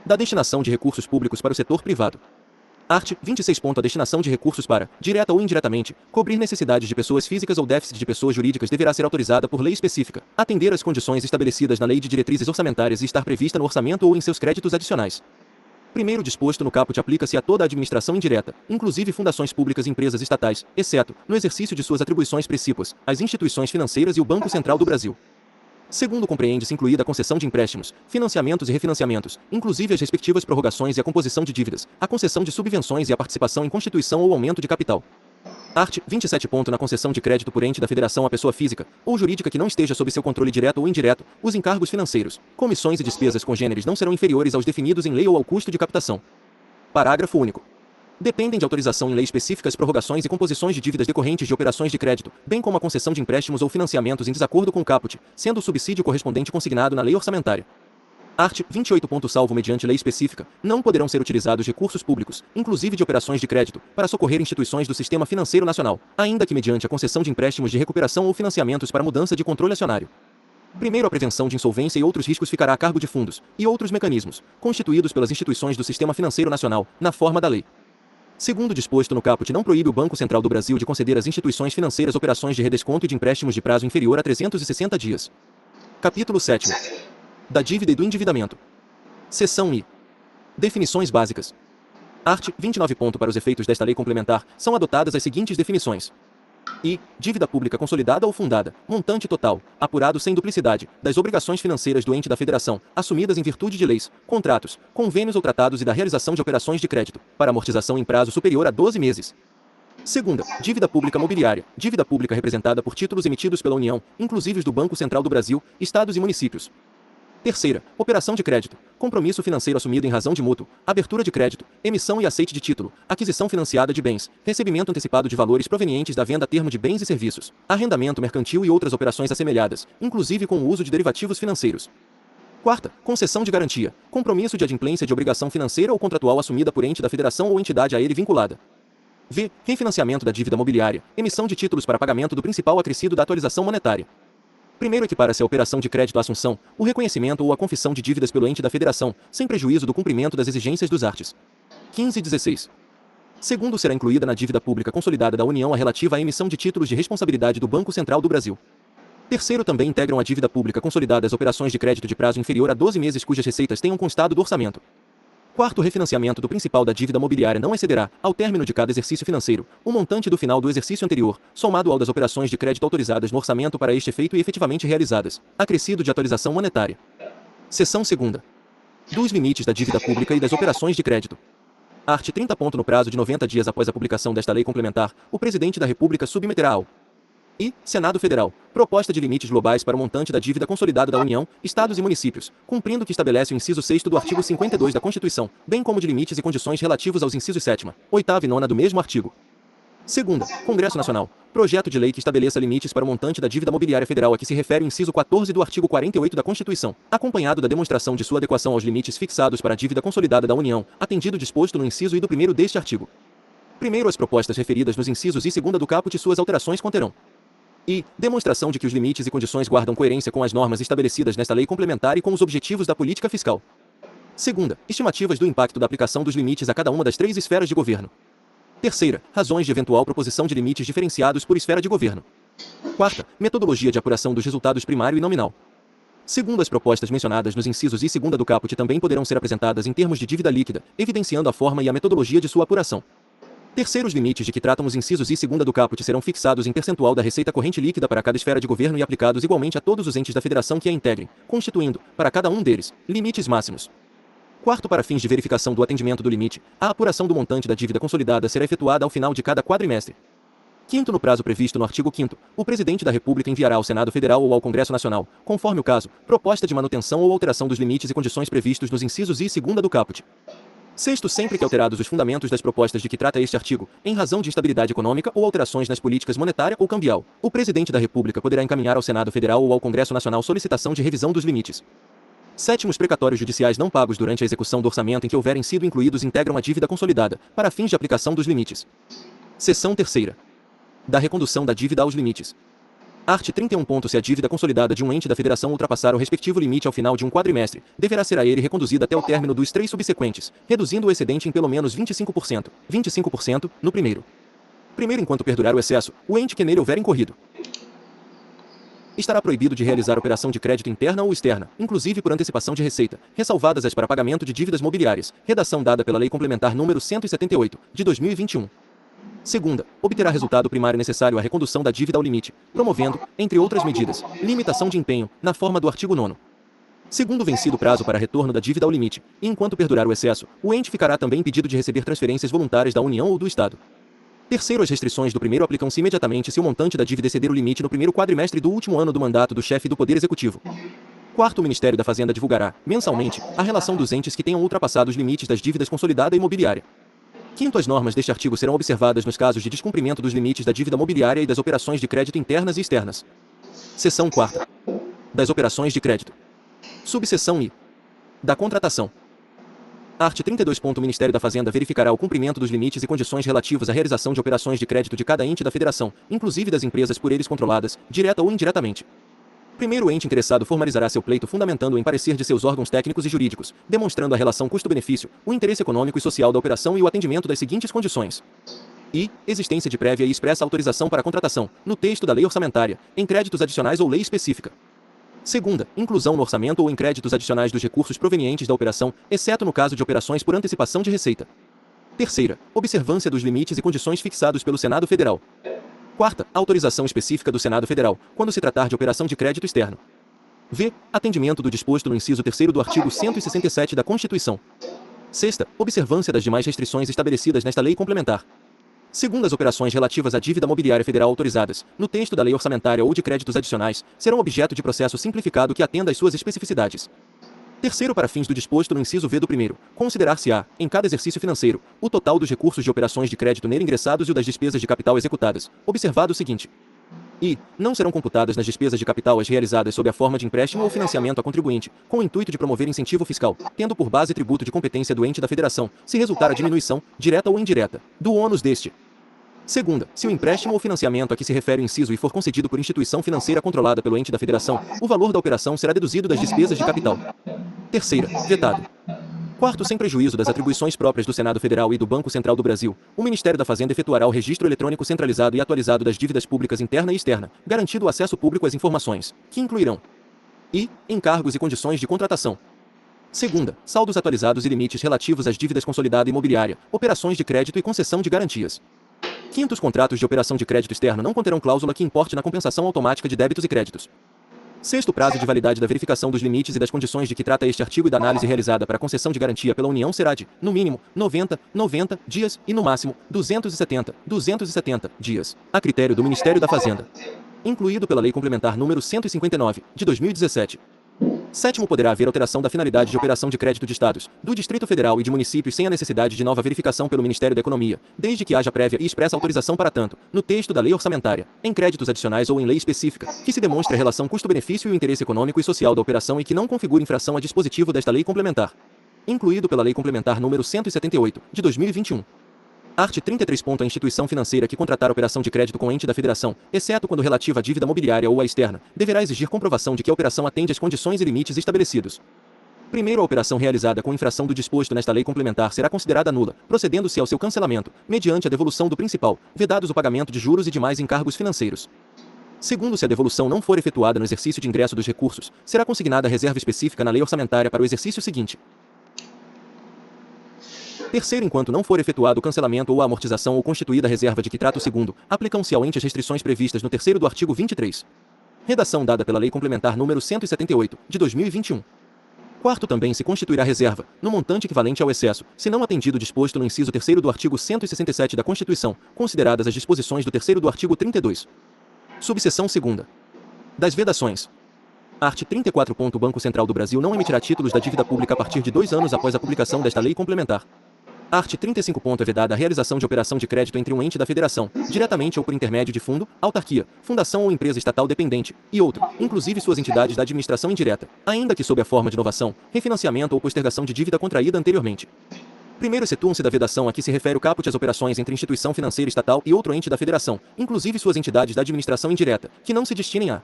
Da destinação de recursos públicos para o setor privado. Art. 26. A destinação de recursos para, direta ou indiretamente, cobrir necessidades de pessoas físicas ou déficit de pessoas jurídicas deverá ser autorizada por lei específica, atender às condições estabelecidas na Lei de Diretrizes Orçamentárias e estar prevista no orçamento ou em seus créditos adicionais. Primeiro disposto no caput aplica-se a toda a administração indireta, inclusive fundações públicas e empresas estatais, exceto, no exercício de suas atribuições precípuas, as instituições financeiras e o Banco Central do Brasil. Segundo, compreende-se incluída a concessão de empréstimos, financiamentos e refinanciamentos, inclusive as respectivas prorrogações e a composição de dívidas, a concessão de subvenções e a participação em constituição ou aumento de capital. Art. 27. Na concessão de crédito por ente da Federação à pessoa física ou jurídica que não esteja sob seu controle direto ou indireto, os encargos financeiros, comissões e despesas congêneres não serão inferiores aos definidos em lei ou ao custo de captação. Parágrafo único. Dependem de autorização em lei específica as prorrogações e composições de dívidas decorrentes de operações de crédito, bem como a concessão de empréstimos ou financiamentos em desacordo com o caput, sendo o subsídio correspondente consignado na lei orçamentária. Art. 28. Salvo mediante lei específica, não poderão ser utilizados recursos públicos, inclusive de operações de crédito, para socorrer instituições do Sistema Financeiro Nacional, ainda que mediante a concessão de empréstimos de recuperação ou financiamentos para mudança de controle acionário. Primeiro, a prevenção de insolvência e outros riscos ficará a cargo de fundos, e outros mecanismos, constituídos pelas instituições do Sistema Financeiro Nacional, na forma da lei. Segundo, disposto no caput, não proíbe o Banco Central do Brasil de conceder às instituições financeiras operações de redesconto e de empréstimos de prazo inferior a 360 dias. Capítulo 7. Da dívida e do endividamento. Seção I. Definições básicas. Art. 29. Para os efeitos desta lei complementar, são adotadas as seguintes definições. I. Dívida pública consolidada ou fundada, montante total, apurado sem duplicidade, das obrigações financeiras do ente da Federação, assumidas em virtude de leis, contratos, convênios ou tratados e da realização de operações de crédito, para amortização em prazo superior a 12 meses. Segunda, dívida pública mobiliária, dívida pública representada por títulos emitidos pela União, inclusive os do Banco Central do Brasil, estados e municípios. Terceira, operação de crédito, compromisso financeiro assumido em razão de mútuo, abertura de crédito, emissão e aceite de título, aquisição financiada de bens, recebimento antecipado de valores provenientes da venda a termo de bens e serviços, arrendamento mercantil e outras operações assemelhadas, inclusive com o uso de derivativos financeiros. Quarta, concessão de garantia, compromisso de adimplência de obrigação financeira ou contratual assumida por ente da Federação ou entidade a ele vinculada. V. Refinanciamento da dívida mobiliária, emissão de títulos para pagamento do principal acrescido da atualização monetária. Primeiro, equipara-se a operação de crédito à assunção, o reconhecimento ou a confissão de dívidas pelo ente da Federação, sem prejuízo do cumprimento das exigências dos arts. 15 e 16. Segundo, será incluída na dívida pública consolidada da União a relativa à emissão de títulos de responsabilidade do Banco Central do Brasil. Terceiro, também integram a dívida pública consolidada as operações de crédito de prazo inferior a 12 meses cujas receitas tenham constado do orçamento. Quarto, refinanciamento do principal da dívida mobiliária não excederá, ao término de cada exercício financeiro, o montante do final do exercício anterior, somado ao das operações de crédito autorizadas no orçamento para este efeito e efetivamente realizadas, acrescido de atualização monetária. Seção 2ª. Dos limites da dívida pública e das operações de crédito. Art. 30. No prazo de 90 dias após a publicação desta lei complementar, o Presidente da República submeterá ao I. Senado Federal, proposta de limites globais para o montante da dívida consolidada da União, Estados e Municípios, cumprindo o que estabelece o inciso 6º do artigo 52 da Constituição, bem como de limites e condições relativos aos incisos 7ª, 8ª e 9ª do mesmo artigo. Segunda, Congresso Nacional, projeto de lei que estabeleça limites para o montante da dívida mobiliária federal a que se refere o inciso 14 do artigo 48 da Constituição, acompanhado da demonstração de sua adequação aos limites fixados para a dívida consolidada da União, atendido o disposto no inciso I do 1º deste artigo. Primeiro, as propostas referidas nos incisos I e 2ª do caput e suas alterações conterão. E demonstração de que os limites e condições guardam coerência com as normas estabelecidas nesta lei complementar e com os objetivos da política fiscal. Segunda, estimativas do impacto da aplicação dos limites a cada uma das 3 esferas de governo. Terceira, razões de eventual proposição de limites diferenciados por esfera de governo. Quarta, metodologia de apuração dos resultados primário e nominal. Segundo as propostas mencionadas nos incisos I e segunda do caput também poderão ser apresentadas em termos de dívida líquida, evidenciando a forma e a metodologia de sua apuração. Terceiro, os limites de que tratam os incisos I e segunda do caput serão fixados em percentual da receita corrente líquida para cada esfera de governo e aplicados igualmente a todos os entes da federação que a integrem, constituindo, para cada um deles, limites máximos. Quarto, para fins de verificação do atendimento do limite, a apuração do montante da dívida consolidada será efetuada ao final de cada quadrimestre. Quinto, no prazo previsto no artigo 5º, o Presidente da República enviará ao Senado Federal ou ao Congresso Nacional, conforme o caso, proposta de manutenção ou alteração dos limites e condições previstos nos incisos I e segunda do caput. Sexto, sempre que alterados os fundamentos das propostas de que trata este artigo, em razão de instabilidade econômica ou alterações nas políticas monetária ou cambial, o Presidente da República poderá encaminhar ao Senado Federal ou ao Congresso Nacional solicitação de revisão dos limites. Sétimo, os precatórios judiciais não pagos durante a execução do orçamento em que houverem sido incluídos integram a dívida consolidada, para fins de aplicação dos limites. Seção terceira. Da recondução da dívida aos limites. Art. 31. Se a dívida consolidada de um ente da federação ultrapassar o respectivo limite ao final de um quadrimestre, deverá ser a ele reconduzida até o término dos 3 subsequentes, reduzindo o excedente em pelo menos 25%, 25% no primeiro. Primeiro, enquanto perdurar o excesso, o ente que nele houver incorrido estará proibido de realizar operação de crédito interna ou externa, inclusive por antecipação de receita, ressalvadas as para pagamento de dívidas mobiliárias, redação dada pela Lei Complementar número 178, de 2021. Segunda, obterá resultado primário necessário à recondução da dívida ao limite, promovendo, entre outras medidas, limitação de empenho, na forma do artigo 9º. Segundo, vencido o prazo para retorno da dívida ao limite, e enquanto perdurar o excesso, o ente ficará também impedido de receber transferências voluntárias da União ou do Estado. Terceiro, as restrições do primeiro aplicam-se imediatamente se o montante da dívida exceder o limite no primeiro quadrimestre do último ano do mandato do chefe do Poder Executivo. Quarto, o Ministério da Fazenda divulgará, mensalmente, a relação dos entes que tenham ultrapassado os limites das dívidas consolidada e imobiliária. Quinto, as normas deste artigo serão observadas nos casos de descumprimento dos limites da dívida mobiliária e das operações de crédito internas e externas. Seção 4ª. Das operações de crédito. Subseção I. Da contratação. Art. 32. O Ministério da Fazenda verificará o cumprimento dos limites e condições relativos à realização de operações de crédito de cada ente da federação, inclusive das empresas por eles controladas, direta ou indiretamente. Primeiro, o ente interessado formalizará seu pleito fundamentando-o em parecer de seus órgãos técnicos e jurídicos, demonstrando a relação custo-benefício, o interesse econômico e social da operação e o atendimento das seguintes condições. I. Existência de prévia e expressa autorização para a contratação, no texto da lei orçamentária, em créditos adicionais ou lei específica. Segunda, inclusão no orçamento ou em créditos adicionais dos recursos provenientes da operação, exceto no caso de operações por antecipação de receita. Terceira, observância dos limites e condições fixados pelo Senado Federal. Quarta, autorização específica do Senado Federal, quando se tratar de operação de crédito externo. V. Atendimento do disposto no inciso 3º do artigo 167 da Constituição. Sexta, observância das demais restrições estabelecidas nesta lei complementar. Segundo, as operações relativas à dívida mobiliária federal autorizadas, no texto da lei orçamentária ou de créditos adicionais, serão objeto de processo simplificado que atenda às suas especificidades. Terceiro, para fins do disposto no inciso V do primeiro, considerar-se-á, em cada exercício financeiro, o total dos recursos de operações de crédito nele ingressados e o das despesas de capital executadas, observado o seguinte. I. Não serão computadas nas despesas de capital as realizadas sob a forma de empréstimo ou financiamento a contribuinte, com o intuito de promover incentivo fiscal, tendo por base tributo de competência do ente da federação, se resultar a diminuição, direta ou indireta, do ônus deste. Segunda, se o empréstimo ou financiamento a que se refere o inciso I for concedido por instituição financeira controlada pelo ente da federação, o valor da operação será deduzido das despesas de capital. Terceira, vetado. Quarto, sem prejuízo das atribuições próprias do Senado Federal e do Banco Central do Brasil, o Ministério da Fazenda efetuará o registro eletrônico centralizado e atualizado das dívidas públicas interna e externa, garantido o acesso público às informações, que incluirão I. Encargos e condições de contratação. Segunda, saldos atualizados e limites relativos às dívidas consolidada imobiliária, operações de crédito e concessão de garantias. Quinto, os contratos de operação de crédito externo não conterão cláusula que importe na compensação automática de débitos e créditos. Sexto, prazo de validade da verificação dos limites e das condições de que trata este artigo e da análise realizada para a concessão de garantia pela União será de, no mínimo, 90 dias e, no máximo, 270 dias, a critério do Ministério da Fazenda. Incluído pela Lei Complementar número 159, de 2017. Sétimo, poderá haver alteração da finalidade de operação de crédito de estados, do Distrito Federal e de municípios sem a necessidade de nova verificação pelo Ministério da Economia, desde que haja prévia e expressa autorização para tanto, no texto da lei orçamentária, em créditos adicionais ou em lei específica, que se demonstre a relação custo-benefício e o interesse econômico e social da operação e que não configure infração a dispositivo desta lei complementar. Incluído pela Lei Complementar número 178, de 2021. Art. 33. A instituição financeira que contratar operação de crédito com ente da federação, exceto quando relativa à dívida mobiliária ou à externa, deverá exigir comprovação de que a operação atende às condições e limites estabelecidos. Primeiro, a operação realizada com infração do disposto nesta lei complementar será considerada nula, procedendo-se ao seu cancelamento, mediante a devolução do principal, vedados o pagamento de juros e demais encargos financeiros. Segundo, se a devolução não for efetuada no exercício de ingresso dos recursos, será consignada reserva específica na lei orçamentária para o exercício seguinte. Terceiro, enquanto não for efetuado o cancelamento ou a amortização ou constituída a reserva de que trata o segundo, aplicam-se ao ente as restrições previstas no terceiro do artigo 23. Redação dada pela Lei Complementar número 178, de 2021. Quarto, também se constituirá reserva, no montante equivalente ao excesso, se não atendido o disposto no inciso 3º do artigo 167 da Constituição, consideradas as disposições do 3º do artigo 32. Subseção 2ª. Das vedações. Art. 34. O Banco Central do Brasil não emitirá títulos da dívida pública a partir de 2 anos após a publicação desta lei complementar. Art. 35. É vedada a realização de operação de crédito entre um ente da federação, diretamente ou por intermédio de fundo, autarquia, fundação ou empresa estatal dependente, e outro, inclusive suas entidades da administração indireta, ainda que sob a forma de novação, refinanciamento ou postergação de dívida contraída anteriormente. Primeiro, excetuam-se da vedação a que se refere o caput as operações entre instituição financeira estatal e outro ente da federação, inclusive suas entidades da administração indireta, que não se destinem a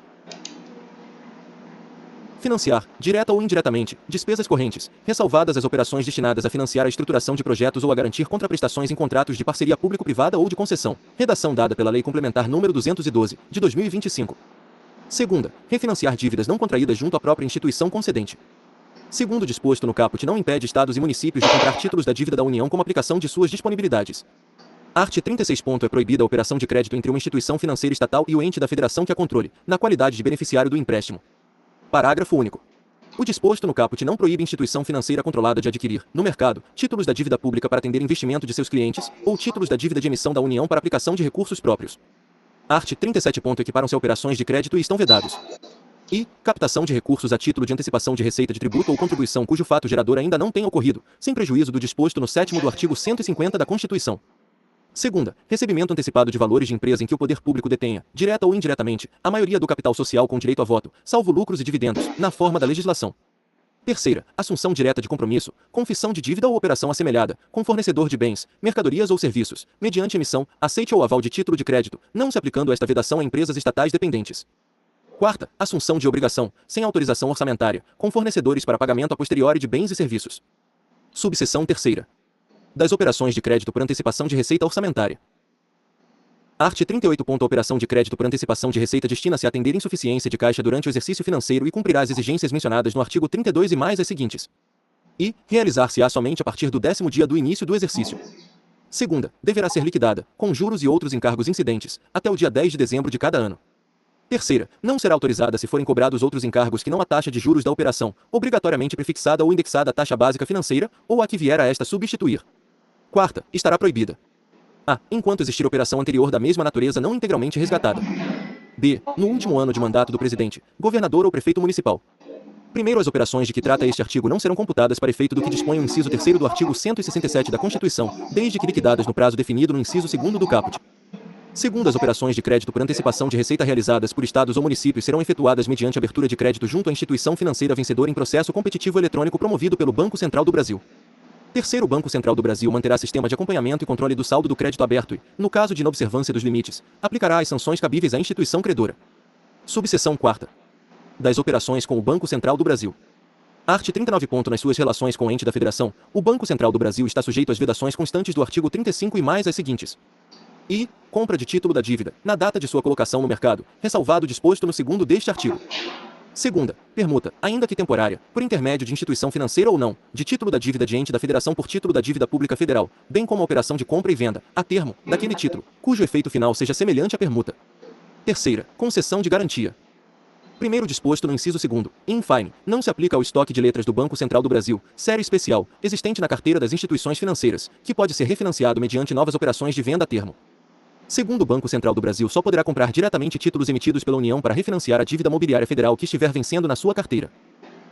financiar, direta ou indiretamente, despesas correntes, ressalvadas as operações destinadas a financiar a estruturação de projetos ou a garantir contraprestações em contratos de parceria público-privada ou de concessão. Redação dada pela Lei Complementar número 212, de 2025. Segunda, refinanciar dívidas não contraídas junto à própria instituição concedente. Segundo disposto no caput, não impede estados e municípios de comprar títulos da dívida da União como aplicação de suas disponibilidades. Art. 36. É proibida a operação de crédito entre uma instituição financeira estatal e o ente da federação que a controle, na qualidade de beneficiário do empréstimo. Parágrafo único. O disposto no caput não proíbe instituição financeira controlada de adquirir, no mercado, títulos da dívida pública para atender investimento de seus clientes, ou títulos da dívida de emissão da União para aplicação de recursos próprios. Art. 37. Equiparam-se a operações de crédito e estão vedados. E captação de recursos a título de antecipação de receita de tributo ou contribuição cujo fato gerador ainda não tenha ocorrido, sem prejuízo do disposto no 7º do artigo 150 da Constituição. Segunda, recebimento antecipado de valores de empresa em que o poder público detenha, direta ou indiretamente, a maioria do capital social com direito a voto, salvo lucros e dividendos, na forma da legislação. Terceira, assunção direta de compromisso, confissão de dívida ou operação assemelhada, com fornecedor de bens, mercadorias ou serviços, mediante emissão, aceite ou aval de título de crédito, não se aplicando esta vedação a empresas estatais dependentes. Quarta, assunção de obrigação, sem autorização orçamentária, com fornecedores para pagamento a posteriori de bens e serviços. Subseção 3ª. Das operações de crédito por antecipação de receita orçamentária. Art. 38. A operação de crédito por antecipação de receita destina-se a atender insuficiência de caixa durante o exercício financeiro e cumprirá as exigências mencionadas no artigo 32 e mais as seguintes. E, realizar-se-á somente a partir do 10º dia do início do exercício. Segunda, deverá ser liquidada, com juros e outros encargos incidentes, até o dia 10 de dezembro de cada ano. Terceira, não será autorizada se forem cobrados outros encargos que não a taxa de juros da operação, obrigatoriamente prefixada ou indexada à taxa básica financeira, ou a que vier a esta substituir. Quarta, estará proibida. A. Enquanto existir operação anterior da mesma natureza não integralmente resgatada. B. No último ano de mandato do presidente, governador ou prefeito municipal. Primeiro, as operações de que trata este artigo não serão computadas para efeito do que dispõe o inciso 3º do artigo 167 da Constituição, desde que liquidadas no prazo definido no inciso 2º do caput. Segundo, as operações de crédito por antecipação de receita realizadas por estados ou municípios serão efetuadas mediante abertura de crédito junto à instituição financeira vencedora em processo competitivo eletrônico promovido pelo Banco Central do Brasil. Terceiro, o Banco Central do Brasil manterá sistema de acompanhamento e controle do saldo do crédito aberto e, no caso de inobservância dos limites, aplicará as sanções cabíveis à instituição credora. Subseção 4ª. Das operações com o Banco Central do Brasil. Art. 39. Nas suas relações com o ente da Federação, o Banco Central do Brasil está sujeito às vedações constantes do artigo 35 e mais as seguintes. E, compra de título da dívida, na data de sua colocação no mercado, ressalvado o disposto no 2º deste artigo. Segunda, permuta, ainda que temporária, por intermédio de instituição financeira ou não, de título da dívida de ente da Federação por título da dívida pública federal, bem como a operação de compra e venda, a termo, daquele título, cujo efeito final seja semelhante à permuta. Terceira, concessão de garantia. Primeiro disposto no inciso 2º, in fine, não se aplica ao estoque de letras do Banco Central do Brasil, série especial, existente na carteira das instituições financeiras, que pode ser refinanciado mediante novas operações de venda a termo. Segundo, o Banco Central do Brasil só poderá comprar diretamente títulos emitidos pela União para refinanciar a dívida mobiliária federal que estiver vencendo na sua carteira.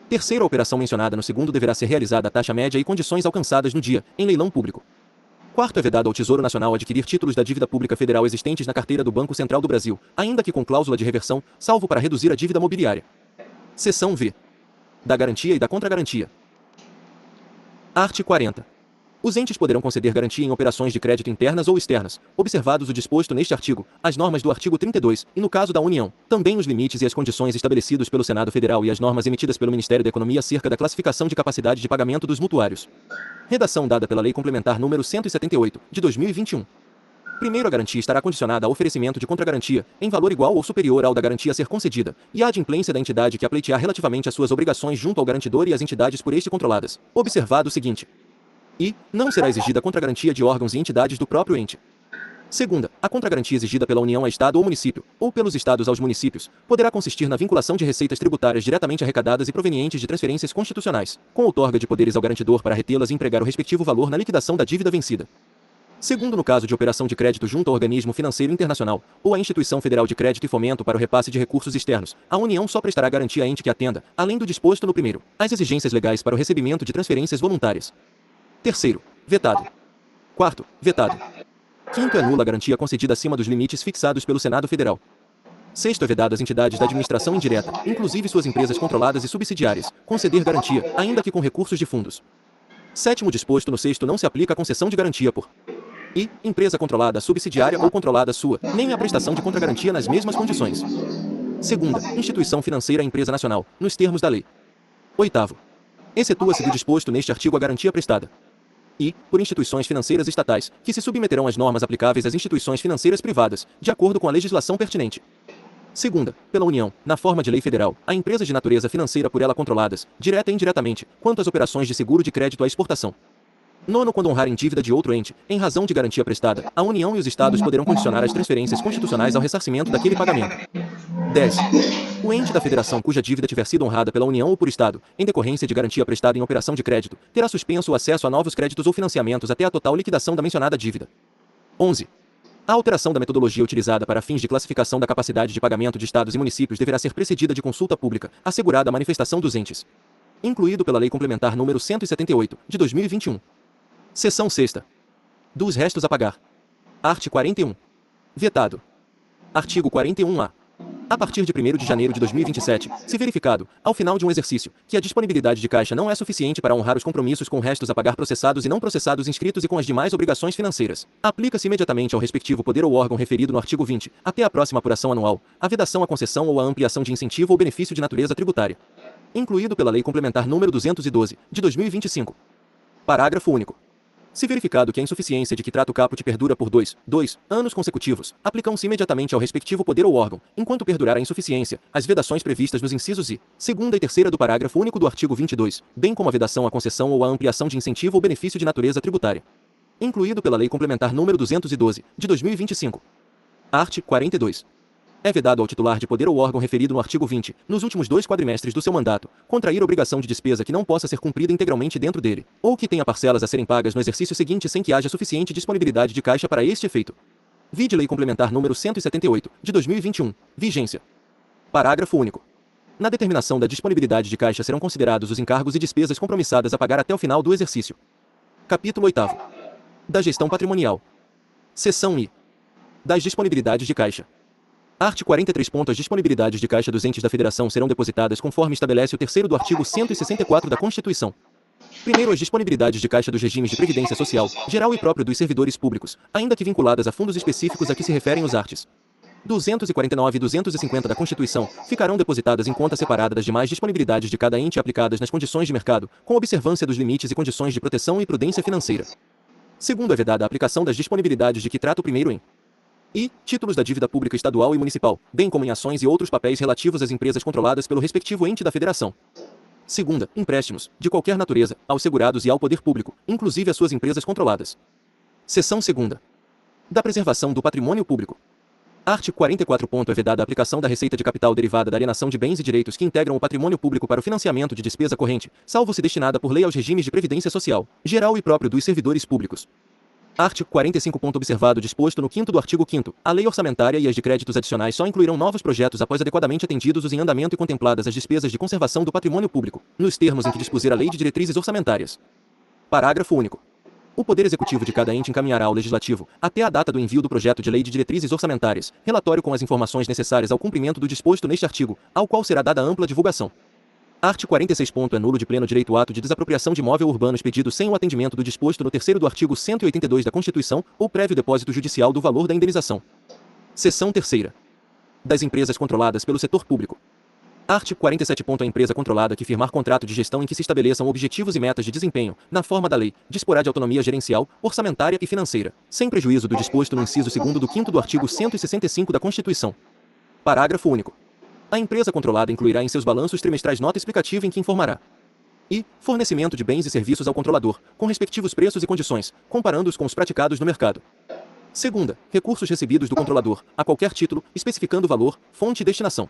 Terceira, a operação mencionada no 2º deverá ser realizada à taxa média e condições alcançadas no dia, em leilão público. Quarto, é vedado ao Tesouro Nacional adquirir títulos da dívida pública federal existentes na carteira do Banco Central do Brasil, ainda que com cláusula de reversão, salvo para reduzir a dívida mobiliária. Seção V. Da garantia e da contragarantia. Art. 40. Os entes poderão conceder garantia em operações de crédito internas ou externas, observados o disposto neste artigo, as normas do artigo 32, e no caso da União, também os limites e as condições estabelecidos pelo Senado Federal e as normas emitidas pelo Ministério da Economia acerca da classificação de capacidade de pagamento dos mutuários. Redação dada pela Lei Complementar número 178, de 2021. Primeiro, a garantia estará condicionada ao oferecimento de contragarantia, em valor igual ou superior ao da garantia a ser concedida, e à adimplência da entidade que a pleitear relativamente às suas obrigações junto ao garantidor e às entidades por este controladas. Observado o seguinte. E não será exigida contragarantia de órgãos e entidades do próprio ente. Segunda, a contragarantia exigida pela União a Estado ou município, ou pelos Estados aos municípios, poderá consistir na vinculação de receitas tributárias diretamente arrecadadas e provenientes de transferências constitucionais, com outorga de poderes ao garantidor para retê-las e empregar o respectivo valor na liquidação da dívida vencida. Segundo, no caso de operação de crédito junto ao organismo financeiro internacional, ou à instituição federal de crédito e fomento para o repasse de recursos externos, a União só prestará garantia a ente que atenda, além do disposto no primeiro, às exigências legais para o recebimento de transferências voluntárias. Terceiro, vetado. Quarto, vetado. Quinto, é nula a garantia concedida acima dos limites fixados pelo Senado Federal. Sexto, é vedado às entidades da administração indireta, inclusive suas empresas controladas e subsidiárias, conceder garantia, ainda que com recursos de fundos. Sétimo, disposto no sexto, não se aplica a concessão de garantia por empresa controlada subsidiária ou controlada sua, nem a prestação de contragarantia nas mesmas condições. Segunda, instituição financeira empresa nacional, nos termos da lei. Oitavo, excetua-se do disposto neste artigo a garantia prestada por instituições financeiras estatais, que se submeterão às normas aplicáveis às instituições financeiras privadas, de acordo com a legislação pertinente. Segunda, pela União, na forma de lei federal, a empresas de natureza financeira por ela controladas, direta e indiretamente, quanto às operações de seguro de crédito à exportação. Nono, quando honrarem dívida de outro ente, em razão de garantia prestada, a União e os Estados poderão condicionar as transferências constitucionais ao ressarcimento daquele pagamento. 10. O ente da federação cuja dívida tiver sido honrada pela União ou por Estado, em decorrência de garantia prestada em operação de crédito, terá suspenso o acesso a novos créditos ou financiamentos até a total liquidação da mencionada dívida. 11. A alteração da metodologia utilizada para fins de classificação da capacidade de pagamento de Estados e municípios deverá ser precedida de consulta pública, assegurada a manifestação dos entes. Incluído pela Lei Complementar número 178, de 2021. Seção 6ª. Dos restos a pagar. Art. 41. Vetado. Artigo 41-A. A partir de 1º de janeiro de 2027, se verificado, ao final de um exercício, que a disponibilidade de caixa não é suficiente para honrar os compromissos com restos a pagar processados e não processados inscritos e com as demais obrigações financeiras, aplica-se imediatamente ao respectivo poder ou órgão referido no artigo 20, até a próxima apuração anual, a vedação à concessão ou à ampliação de incentivo ou benefício de natureza tributária. Incluído pela Lei Complementar número 212, de 2025. Parágrafo único. Se verificado que a insuficiência de que trata o caput perdura por 2 anos consecutivos, aplicam-se imediatamente ao respectivo poder ou órgão, enquanto perdurar a insuficiência, as vedações previstas nos incisos I, 2ª e 3ª do parágrafo único do artigo 22, bem como a vedação à concessão ou à ampliação de incentivo ou benefício de natureza tributária. Incluído pela Lei Complementar número 212, de 2025. Art. 42. É vedado ao titular de poder ou órgão referido no artigo 20, nos últimos 2 quadrimestres do seu mandato, contrair obrigação de despesa que não possa ser cumprida integralmente dentro dele, ou que tenha parcelas a serem pagas no exercício seguinte sem que haja suficiente disponibilidade de caixa para este efeito. Vide Lei Complementar número 178, de 2021. Vigência. Parágrafo único. Na determinação da disponibilidade de caixa serão considerados os encargos e despesas compromissadas a pagar até o final do exercício. Capítulo 8º. Da gestão patrimonial. Seção I. Das disponibilidades de caixa. Art. 43. As disponibilidades de caixa dos entes da Federação serão depositadas conforme estabelece o 3º do artigo 164 da Constituição. Primeiro, as disponibilidades de caixa dos regimes de previdência social, geral e próprio dos servidores públicos, ainda que vinculadas a fundos específicos a que se referem os arts. 249 e 250 da Constituição, ficarão depositadas em conta separada das demais disponibilidades de cada ente aplicadas nas condições de mercado, com observância dos limites e condições de proteção e prudência financeira. Segundo, é vedada a aplicação das disponibilidades de que trata o primeiro em títulos da dívida pública estadual e municipal, bem como em ações e outros papéis relativos às empresas controladas pelo respectivo ente da Federação. Segunda, empréstimos, de qualquer natureza, aos segurados e ao poder público, inclusive às suas empresas controladas. Seção 2ª. Da preservação do patrimônio público. Art. 44. É vedada a aplicação da receita de capital derivada da alienação de bens e direitos que integram o patrimônio público para o financiamento de despesa corrente, salvo se destinada por lei aos regimes de previdência social, geral e próprio dos servidores públicos. Art. 45. Observado disposto no 5º do artigo 5º, a lei orçamentária e as de créditos adicionais só incluirão novos projetos após adequadamente atendidos os em andamento e contempladas as despesas de conservação do patrimônio público, nos termos em que dispuser a Lei de Diretrizes Orçamentárias. Parágrafo único. O Poder Executivo de cada ente encaminhará ao Legislativo, até a data do envio do projeto de Lei de Diretrizes Orçamentárias, relatório com as informações necessárias ao cumprimento do disposto neste artigo, ao qual será dada ampla divulgação. Art. 46. É nulo de pleno direito o ato de desapropriação de imóvel urbano expedido sem o atendimento do disposto no terceiro do artigo 182 da Constituição ou prévio depósito judicial do valor da indenização. Seção 3ª. Das empresas controladas pelo setor público. Art. 47. A empresa controlada que firmar contrato de gestão em que se estabeleçam objetivos e metas de desempenho, na forma da lei, disporá de autonomia gerencial, orçamentária e financeira, sem prejuízo do disposto no inciso 2º do 5º do artigo 165 da Constituição. Parágrafo único. A empresa controlada incluirá em seus balanços trimestrais nota explicativa em que informará e fornecimento de bens e serviços ao controlador, com respectivos preços e condições, comparando-os com os praticados no mercado. Segunda, recursos recebidos do controlador, a qualquer título, especificando valor, fonte e destinação.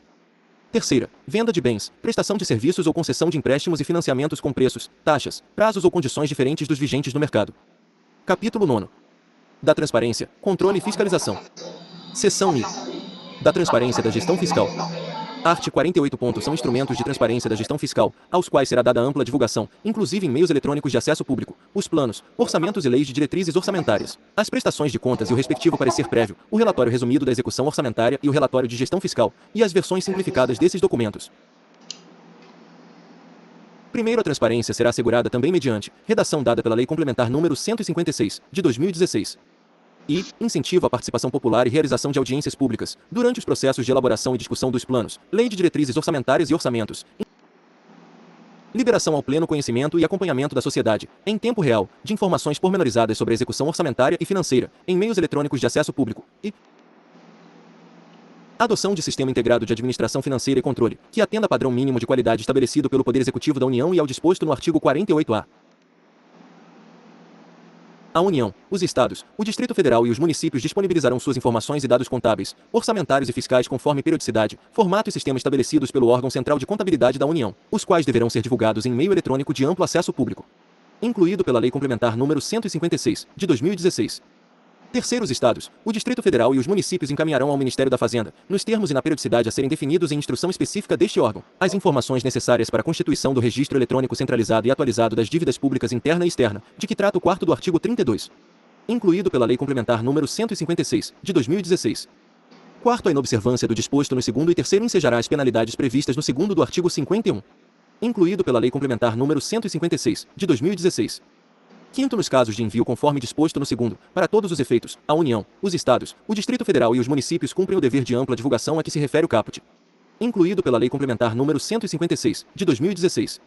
Terceira, venda de bens, prestação de serviços ou concessão de empréstimos e financiamentos com preços, taxas, prazos ou condições diferentes dos vigentes no mercado. Capítulo 9. Da transparência, controle e fiscalização. Seção I. Da transparência da gestão fiscal. Art. 48. São instrumentos de transparência da gestão fiscal, aos quais será dada ampla divulgação, inclusive em meios eletrônicos de acesso público, os planos, orçamentos e leis de diretrizes orçamentárias, as prestações de contas e o respectivo parecer prévio, o relatório resumido da execução orçamentária e o relatório de gestão fiscal, e as versões simplificadas desses documentos. Primeiro, a transparência será assegurada também mediante redação dada pela Lei Complementar número 156, de 2016. E incentivo à participação popular e realização de audiências públicas, durante os processos de elaboração e discussão dos planos, lei de diretrizes orçamentárias e orçamentos. Liberação ao pleno conhecimento e acompanhamento da sociedade, em tempo real, de informações pormenorizadas sobre a execução orçamentária e financeira, em meios eletrônicos de acesso público. E adoção de sistema integrado de administração financeira e controle, que atenda a padrão mínimo de qualidade estabelecido pelo Poder Executivo da União e ao disposto no artigo 48-A. A União, os Estados, o Distrito Federal e os municípios disponibilizarão suas informações e dados contábeis, orçamentários e fiscais conforme periodicidade, formato e sistema estabelecidos pelo órgão central de contabilidade da União, os quais deverão ser divulgados em meio eletrônico de amplo acesso público, incluído pela Lei Complementar número 156, de 2016. Terceiros Estados, o Distrito Federal e os municípios encaminharão ao Ministério da Fazenda, nos termos e na periodicidade a serem definidos em instrução específica deste órgão, as informações necessárias para a constituição do Registro Eletrônico Centralizado e Atualizado das Dívidas Públicas Interna e Externa, de que trata o 4º do artigo 32. Incluído pela Lei Complementar número 156, de 2016. Quarto, a inobservância do disposto no 2º e 3º ensejará as penalidades previstas no 2º do artigo 51. Incluído pela Lei Complementar número 156, de 2016. Quinto, nos casos de envio conforme disposto no 2º, para todos os efeitos, a União, os Estados, o Distrito Federal e os municípios cumprem o dever de ampla divulgação a que se refere o caput. Incluído pela Lei Complementar número 156, de 2016.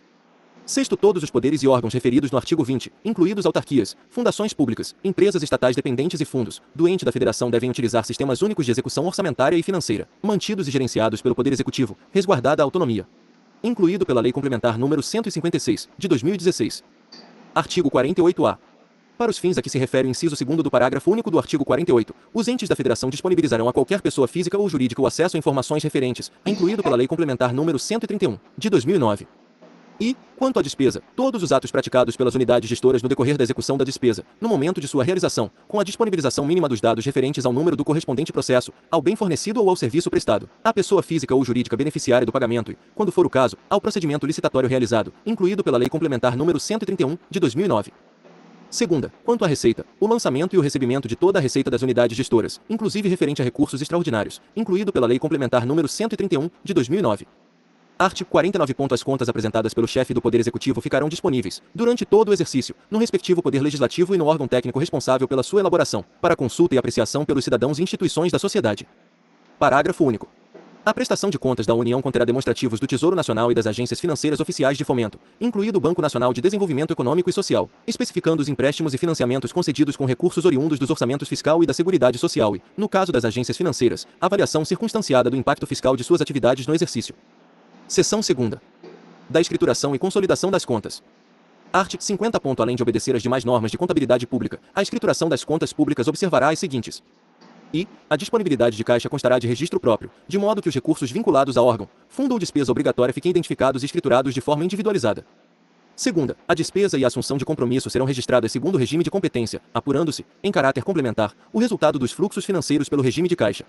Sexto, todos os poderes e órgãos referidos no artigo 20, incluídos autarquias, fundações públicas, empresas estatais dependentes e fundos, do ente da Federação devem utilizar sistemas únicos de execução orçamentária e financeira, mantidos e gerenciados pelo Poder Executivo, resguardada a autonomia. Incluído pela Lei Complementar número 156, de 2016. Artigo 48-A. Para os fins a que se refere o inciso 2º do parágrafo único do artigo 48, os entes da Federação disponibilizarão a qualquer pessoa física ou jurídica o acesso a informações referentes, incluído pela Lei Complementar número 131, de 2009. E, quanto à despesa, todos os atos praticados pelas unidades gestoras no decorrer da execução da despesa, no momento de sua realização, com a disponibilização mínima dos dados referentes ao número do correspondente processo, ao bem fornecido ou ao serviço prestado, à pessoa física ou jurídica beneficiária do pagamento e, quando for o caso, ao procedimento licitatório realizado, incluído pela Lei Complementar número 131, de 2009. Segunda, quanto à receita, o lançamento e o recebimento de toda a receita das unidades gestoras, inclusive referente a recursos extraordinários, incluído pela Lei Complementar número 131, de 2009. Art. 49. As contas apresentadas pelo chefe do Poder Executivo ficarão disponíveis, durante todo o exercício, no respectivo Poder Legislativo e no órgão técnico responsável pela sua elaboração, para consulta e apreciação pelos cidadãos e instituições da sociedade. Parágrafo único. A prestação de contas da União conterá demonstrativos do Tesouro Nacional e das agências financeiras oficiais de fomento, incluído o Banco Nacional de Desenvolvimento Econômico e Social, especificando os empréstimos e financiamentos concedidos com recursos oriundos dos orçamentos fiscal e da Seguridade Social e, no caso das agências financeiras, avaliação circunstanciada do impacto fiscal de suas atividades no exercício. Seção 2ª. Da escrituração e consolidação das contas. Art. 50. Além de obedecer às demais normas de contabilidade pública, a escrituração das contas públicas observará as seguintes. E a disponibilidade de caixa constará de registro próprio, de modo que os recursos vinculados a órgão, fundo ou despesa obrigatória fiquem identificados e escriturados de forma individualizada. Segunda, a despesa e a assunção de compromisso serão registradas segundo o regime de competência, apurando-se, em caráter complementar, o resultado dos fluxos financeiros pelo regime de caixa.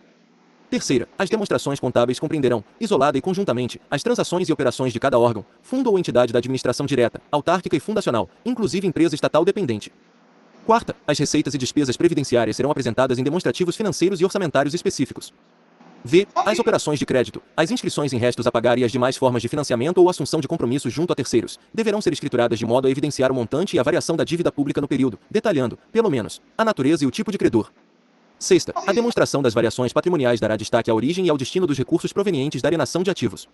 Terceira, as demonstrações contábeis compreenderão, isolada e conjuntamente, as transações e operações de cada órgão, fundo ou entidade da administração direta, autárquica e fundacional, inclusive empresa estatal dependente. Quarta, as receitas e despesas previdenciárias serão apresentadas em demonstrativos financeiros e orçamentários específicos. V. As operações de crédito, as inscrições em restos a pagar e as demais formas de financiamento ou assunção de compromissos junto a terceiros, deverão ser escrituradas de modo a evidenciar o montante e a variação da dívida pública no período, detalhando, pelo menos, a natureza e o tipo de credor. Sexta, a demonstração das variações patrimoniais dará destaque à origem e ao destino dos recursos provenientes da alienação de ativos.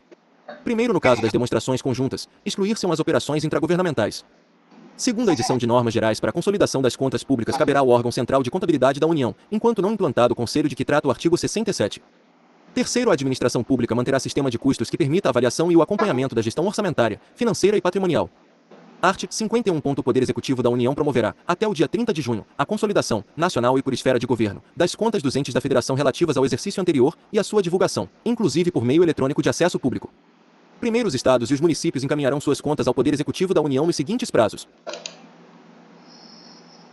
Primeiro, no caso das demonstrações conjuntas, excluir-se-ão as operações intragovernamentais. Segunda, a edição de normas gerais para a consolidação das contas públicas caberá ao órgão central de contabilidade da União, enquanto não implantado o conselho de que trata o artigo 67. Terceiro, a administração pública manterá sistema de custos que permita a avaliação e o acompanhamento da gestão orçamentária, financeira e patrimonial. Art. 51. O Poder Executivo da União promoverá, até o dia 30 de junho, a consolidação, nacional e por esfera de governo, das contas dos entes da Federação relativas ao exercício anterior e a sua divulgação, inclusive por meio eletrônico de acesso público. Primeiro, os estados e os municípios encaminharão suas contas ao Poder Executivo da União nos seguintes prazos.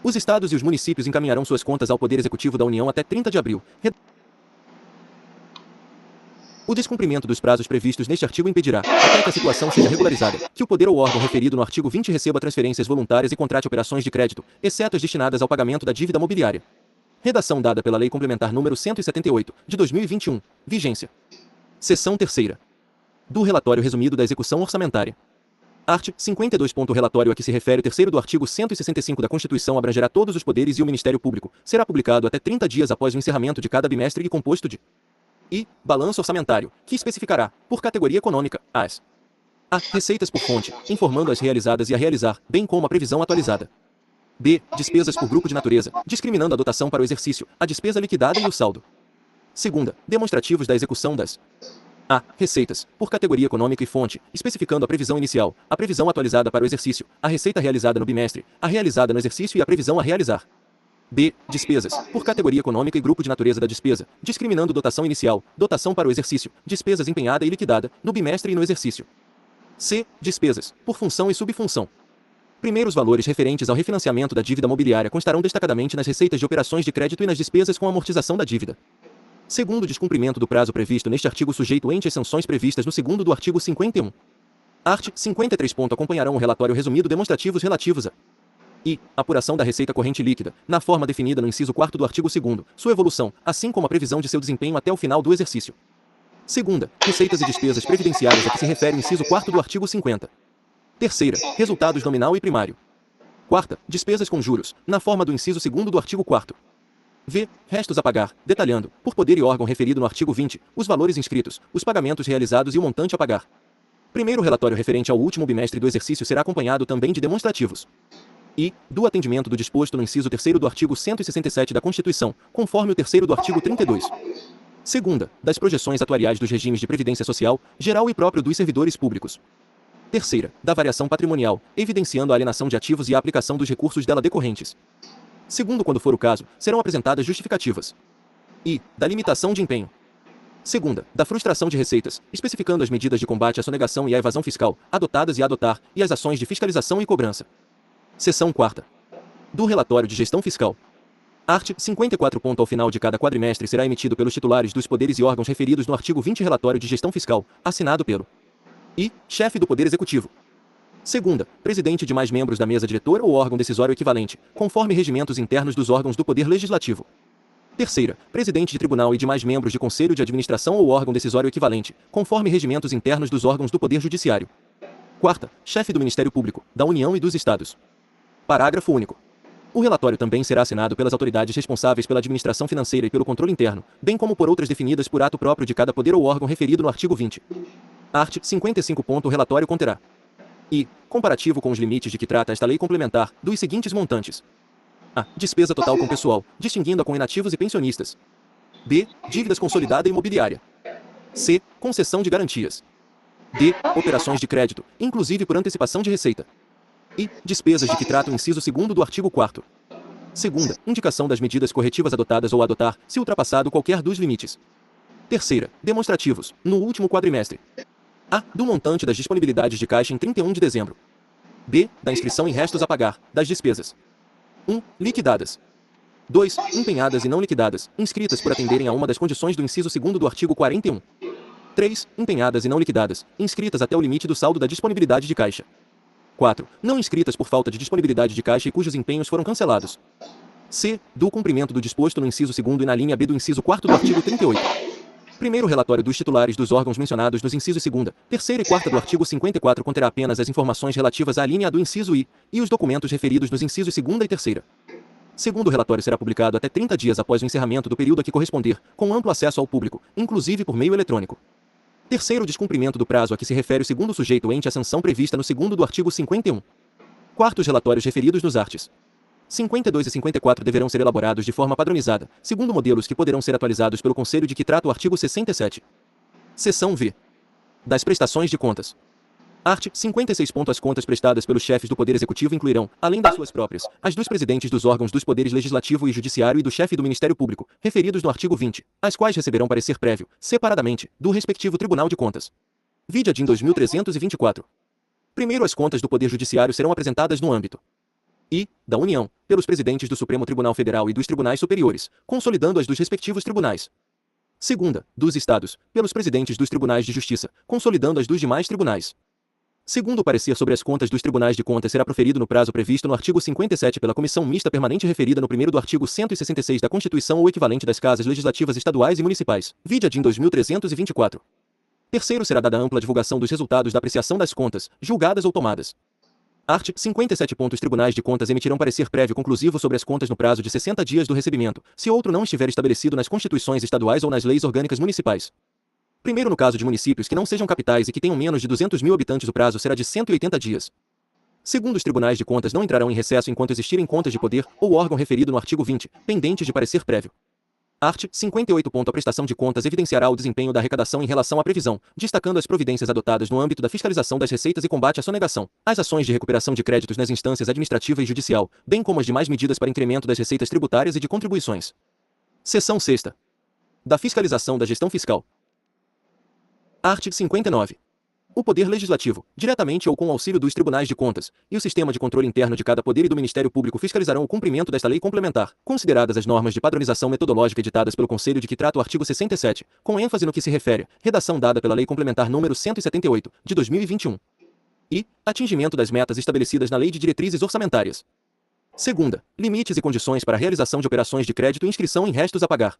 Os estados e os municípios encaminharão suas contas ao Poder Executivo da União até 30 de abril. O descumprimento dos prazos previstos neste artigo impedirá, até que a situação seja regularizada, que o poder ou órgão referido no artigo 20 receba transferências voluntárias e contrate operações de crédito, exceto as destinadas ao pagamento da dívida mobiliária. Redação dada pela Lei Complementar nº 178, de 2021. Vigência. Seção 3ª. Do relatório resumido da execução orçamentária. Art. 52. O relatório a que se refere o terceiro do artigo 165 da Constituição abrangerá todos os poderes e o Ministério Público. Será publicado até 30 dias após o encerramento de cada bimestre e composto de I. Balanço orçamentário, que especificará, por categoria econômica, as A. Receitas por fonte, informando as realizadas e a realizar, bem como a previsão atualizada. B. Despesas por grupo de natureza, discriminando a dotação para o exercício, a despesa liquidada e o saldo. Segunda, demonstrativos da execução das A. Receitas, por categoria econômica e fonte, especificando a previsão inicial, a previsão atualizada para o exercício, a receita realizada no bimestre, a realizada no exercício e a previsão a realizar. B. Despesas, por categoria econômica e grupo de natureza da despesa, discriminando dotação inicial, dotação para o exercício, despesas empenhada e liquidada, no bimestre e no exercício. C. Despesas, por função e subfunção. Primeiro, os valores referentes ao refinanciamento da dívida mobiliária constarão destacadamente nas receitas de operações de crédito e nas despesas com amortização da dívida. Segundo, o descumprimento do prazo previsto neste artigo sujeito ente às sanções previstas no segundo do artigo 51. Art. 53. Acompanharão o relatório resumido demonstrativos relativos a I. Apuração da receita corrente líquida, na forma definida no inciso 4º do artigo 2º, sua evolução, assim como a previsão de seu desempenho até o final do exercício. Segunda, receitas e despesas previdenciárias a que se refere o inciso 4º do artigo 50. Terceira, resultados nominal e primário. Quarta, despesas com juros, na forma do inciso 2º do artigo 4º. V. Restos a pagar, detalhando, por poder e órgão referido no artigo 20, os valores inscritos, os pagamentos realizados e o montante a pagar. Primeiro, o relatório referente ao último bimestre do exercício será acompanhado também de demonstrativos. E, do atendimento do disposto no inciso 3º do artigo 167 da Constituição, conforme o 3º do artigo 32. Segunda, das projeções atuariais dos regimes de previdência social, geral e próprio dos servidores públicos. Terceira, da variação patrimonial, evidenciando a alienação de ativos e a aplicação dos recursos dela decorrentes. Segundo, quando for o caso, serão apresentadas justificativas. E, da limitação de empenho. Segunda, da frustração de receitas, especificando as medidas de combate à sonegação e à evasão fiscal, adotadas e a adotar, e as ações de fiscalização e cobrança. Seção 4ª. Do relatório de gestão fiscal. Art. 54. Ao final de cada quadrimestre será emitido pelos titulares dos poderes e órgãos referidos no artigo 20 relatório de gestão fiscal, assinado pelo I. Chefe do Poder Executivo. Segunda, presidente de mais membros da mesa diretora ou órgão decisório equivalente, conforme regimentos internos dos órgãos do Poder Legislativo. Terceira, presidente de tribunal e de mais membros de conselho de administração ou órgão decisório equivalente, conforme regimentos internos dos órgãos do Poder Judiciário. Quarta, chefe do Ministério Público, da União e dos Estados. Parágrafo único. O relatório também será assinado pelas autoridades responsáveis pela administração financeira e pelo controle interno, bem como por outras definidas por ato próprio de cada poder ou órgão referido no artigo 20. Art. 55. O relatório conterá I. Comparativo com os limites de que trata esta lei complementar, dos seguintes montantes. A. Despesa total com pessoal, distinguindo-a com inativos e pensionistas. B. Dívidas consolidada e imobiliária. C. Concessão de garantias. D. Operações de crédito, inclusive por antecipação de receita. E. Despesas de que trata o inciso 2º do artigo 4º. Segunda, indicação das medidas corretivas adotadas ou a adotar, se ultrapassado qualquer dos limites. Terceira, demonstrativos, no último quadrimestre. A. Do montante das disponibilidades de caixa em 31 de dezembro. B. Da inscrição em restos a pagar, das despesas. 1. Liquidadas. 2. Empenhadas e não liquidadas, inscritas por atenderem a uma das condições do inciso 2º do artigo 41. 3. Empenhadas e não liquidadas, inscritas até o limite do saldo da disponibilidade de caixa. 4. Não inscritas por falta de disponibilidade de caixa e cujos empenhos foram cancelados. C. Do cumprimento do disposto no inciso 2º e na linha B do inciso 4º do artigo 38. Primeiro relatório dos titulares dos órgãos mencionados nos incisos 2ª, 3ª e 4ª do artigo 54 conterá apenas as informações relativas à linha A do inciso I e os documentos referidos nos incisos 2ª e 3ª. Segundo relatório será publicado até 30 dias após o encerramento do período a que corresponder, com amplo acesso ao público, inclusive por meio eletrônico. Terceiro, descumprimento do prazo a que se refere o segundo sujeito ente à sanção prevista no 2º do artigo 51. Quarto, os relatórios referidos nos arts. 52 e 54 deverão ser elaborados de forma padronizada, segundo modelos que poderão ser atualizados pelo Conselho de que trata o artigo 67. Seção V. Das prestações de contas. Art. 56. As contas prestadas pelos chefes do Poder Executivo incluirão, além das suas próprias, as dos presidentes dos órgãos dos poderes legislativo e judiciário e do chefe do Ministério Público, referidos no artigo 20, as quais receberão parecer prévio, separadamente, do respectivo Tribunal de Contas. Vide ADIM 2324. Primeiro, as contas do Poder Judiciário serão apresentadas no âmbito da União, pelos presidentes do Supremo Tribunal Federal e dos Tribunais Superiores, consolidando as dos respectivos tribunais. Segunda, dos Estados, pelos presidentes dos Tribunais de Justiça, consolidando as dos demais tribunais. Segundo, o parecer sobre as contas dos Tribunais de Contas será proferido no prazo previsto no artigo 57 pela Comissão Mista Permanente referida no primeiro do artigo 166 da Constituição ou equivalente das Casas Legislativas Estaduais e Municipais. Vide ADIM 2324. Terceiro, será dada ampla divulgação dos resultados da apreciação das contas, julgadas ou tomadas. Art. 57. Os tribunais de contas emitirão parecer prévio conclusivo sobre as contas no prazo de 60 dias do recebimento, se outro não estiver estabelecido nas constituições estaduais ou nas leis orgânicas municipais. Primeiro, no caso de municípios que não sejam capitais e que tenham menos de 200 mil habitantes, o prazo será de 180 dias. Segundo, os tribunais de contas não entrarão em recesso enquanto existirem contas de poder ou órgão referido no artigo 20, pendentes de parecer prévio. Art. 58. A prestação de contas evidenciará o desempenho da arrecadação em relação à previsão, destacando as providências adotadas no âmbito da fiscalização das receitas e combate à sonegação, as ações de recuperação de créditos nas instâncias administrativa e judicial, bem como as demais medidas para incremento das receitas tributárias e de contribuições. Seção 6ª. Da fiscalização da gestão fiscal. Art. 59. O Poder Legislativo, diretamente ou com o auxílio dos Tribunais de Contas, e o Sistema de Controle Interno de cada Poder e do Ministério Público fiscalizarão o cumprimento desta lei complementar, consideradas as normas de padronização metodológica editadas pelo Conselho de que trata o artigo 67, com ênfase no que se refere, redação dada pela Lei Complementar nº 178, de 2021. E atingimento das metas estabelecidas na Lei de Diretrizes Orçamentárias. Segunda, limites e condições para a realização de operações de crédito e inscrição em restos a pagar.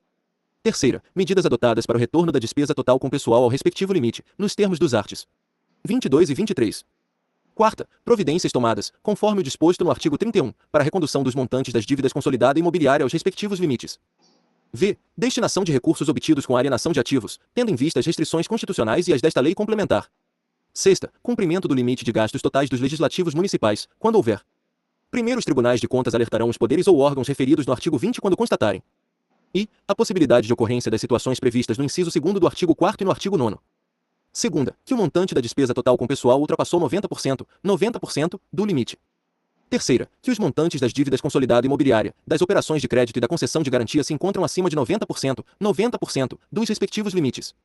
Terceira, medidas adotadas para o retorno da despesa total com pessoal ao respectivo limite, nos termos dos arts. 22 e 23. Quarta, providências tomadas, conforme o disposto no artigo 31, para a recondução dos montantes das dívidas consolidada imobiliária aos respectivos limites. V. Destinação de recursos obtidos com alienação de ativos, tendo em vista as restrições constitucionais e as desta lei complementar. Sexta, cumprimento do limite de gastos totais dos legislativos municipais, quando houver. Primeiro, os tribunais de contas alertarão os poderes ou órgãos referidos no artigo 20 quando constatarem a possibilidade de ocorrência das situações previstas no inciso 2º do artigo 4º e no artigo 9º. Segunda, que o montante da despesa total com pessoal ultrapassou 90% do limite. Terceira, que os montantes das dívidas consolidada imobiliária, das operações de crédito e da concessão de garantia se encontram acima de 90% dos respectivos limites.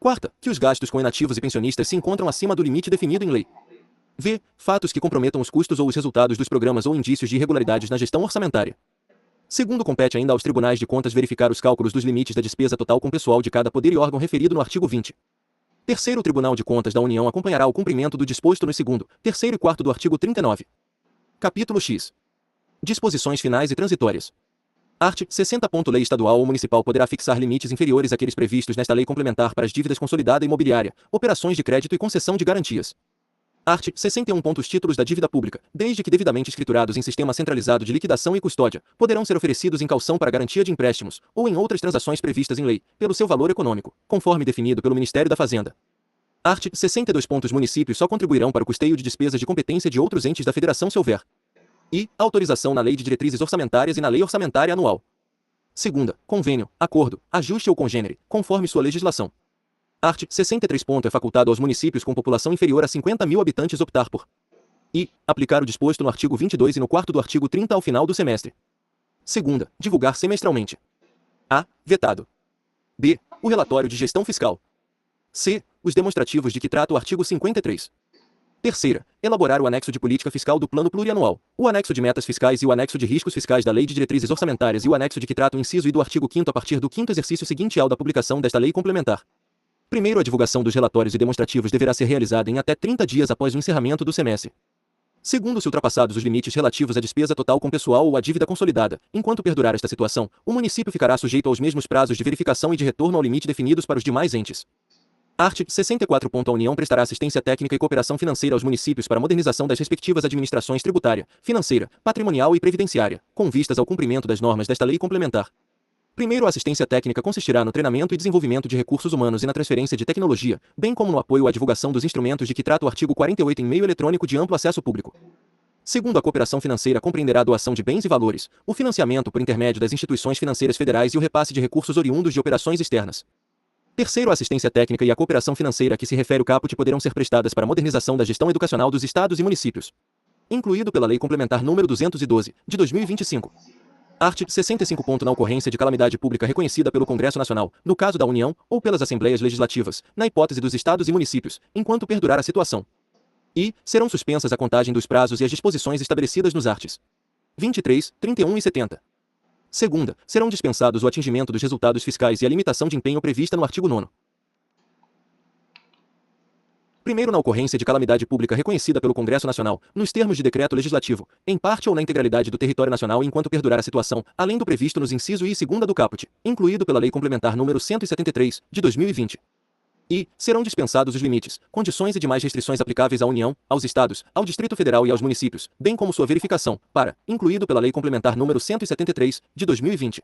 Quarta, que os gastos com inativos e pensionistas se encontram acima do limite definido em lei. V. Fatos que comprometam os custos ou os resultados dos programas ou indícios de irregularidades na gestão orçamentária. Segundo, compete ainda aos tribunais de contas verificar os cálculos dos limites da despesa total com pessoal de cada poder e órgão referido no artigo 20. Terceiro, o Tribunal de Contas da União acompanhará o cumprimento do disposto no 2º, 3º e 4º do artigo 39. Capítulo X. Disposições finais e transitórias. Art. 60. Lei estadual ou municipal poderá fixar limites inferiores àqueles previstos nesta lei complementar para as dívidas consolidada imobiliária, operações de crédito e concessão de garantias. Art. 61. Os títulos da dívida pública, desde que devidamente escriturados em sistema centralizado de liquidação e custódia, poderão ser oferecidos em caução para garantia de empréstimos, ou em outras transações previstas em lei, pelo seu valor econômico, conforme definido pelo Ministério da Fazenda. Art. 62. Municípios só contribuirão para o custeio de despesas de competência de outros entes da Federação se houver autorização na Lei de Diretrizes Orçamentárias e na Lei Orçamentária Anual. Segunda, convênio, acordo, ajuste ou congênere, conforme sua legislação. Art. 63. É facultado aos municípios com população inferior a 50 mil habitantes optar por aplicar o disposto no artigo 22 e no 4º do artigo 30 ao final do semestre. Segunda, divulgar semestralmente. A. Vetado. B. O relatório de gestão fiscal. C. Os demonstrativos de que trata o artigo 53. Terceira, elaborar o anexo de política fiscal do Plano Plurianual, o anexo de metas fiscais e o anexo de riscos fiscais da Lei de Diretrizes Orçamentárias e o anexo de que trata o inciso I do artigo 5º a partir do 5º exercício seguinte ao da publicação desta lei complementar. Primeiro, a divulgação dos relatórios e demonstrativos deverá ser realizada em até 30 dias após o encerramento do semestre. Segundo, se ultrapassados os limites relativos à despesa total com pessoal ou à dívida consolidada, enquanto perdurar esta situação, o município ficará sujeito aos mesmos prazos de verificação e de retorno ao limite definidos para os demais entes. Art. 64. A União prestará assistência técnica e cooperação financeira aos municípios para a modernização das respectivas administrações tributária, financeira, patrimonial e previdenciária, com vistas ao cumprimento das normas desta lei complementar. Primeiro, a assistência técnica consistirá no treinamento e desenvolvimento de recursos humanos e na transferência de tecnologia, bem como no apoio à divulgação dos instrumentos de que trata o artigo 48 em meio eletrônico de amplo acesso público. Segundo, a cooperação financeira compreenderá a doação de bens e valores, o financiamento por intermédio das instituições financeiras federais e o repasse de recursos oriundos de operações externas. Terceiro, a assistência técnica e a cooperação financeira a que se refere o caput poderão ser prestadas para a modernização da gestão educacional dos estados e municípios, incluído pela Lei Complementar nº 212, de 2025. Art. 65. Na ocorrência de calamidade pública reconhecida pelo Congresso Nacional, no caso da União, ou pelas Assembleias Legislativas, na hipótese dos estados e municípios, enquanto perdurar a situação. E serão suspensas a contagem dos prazos e as disposições estabelecidas nos arts. 23, 31 e 70. Segunda, serão dispensados o atingimento dos resultados fiscais e a limitação de empenho prevista no artigo 9º. Primeiro, na ocorrência de calamidade pública reconhecida pelo Congresso Nacional, nos termos de decreto legislativo, em parte ou na integralidade do território nacional enquanto perdurar a situação, além do previsto nos inciso I e segunda do caput, incluído pela Lei Complementar nº 173, de 2020. E serão dispensados os limites, condições e demais restrições aplicáveis à União, aos Estados, ao Distrito Federal e aos municípios, bem como sua verificação, para, incluído pela Lei Complementar nº 173, de 2020.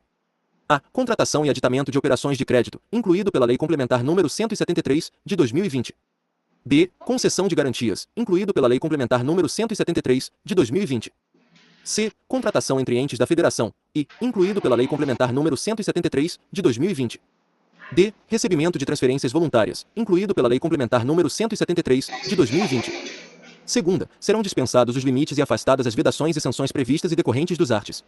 A. Contratação e aditamento de operações de crédito, incluído pela Lei Complementar nº 173, de 2020. B. Concessão de garantias, incluído pela Lei Complementar nº 173, de 2020. C. Contratação entre entes da Federação, e, incluído pela Lei Complementar nº 173, de 2020. D. Recebimento de transferências voluntárias, incluído pela Lei Complementar nº 173, de 2020. Segunda, serão dispensados os limites e afastadas as vedações e sanções previstas e decorrentes dos arts.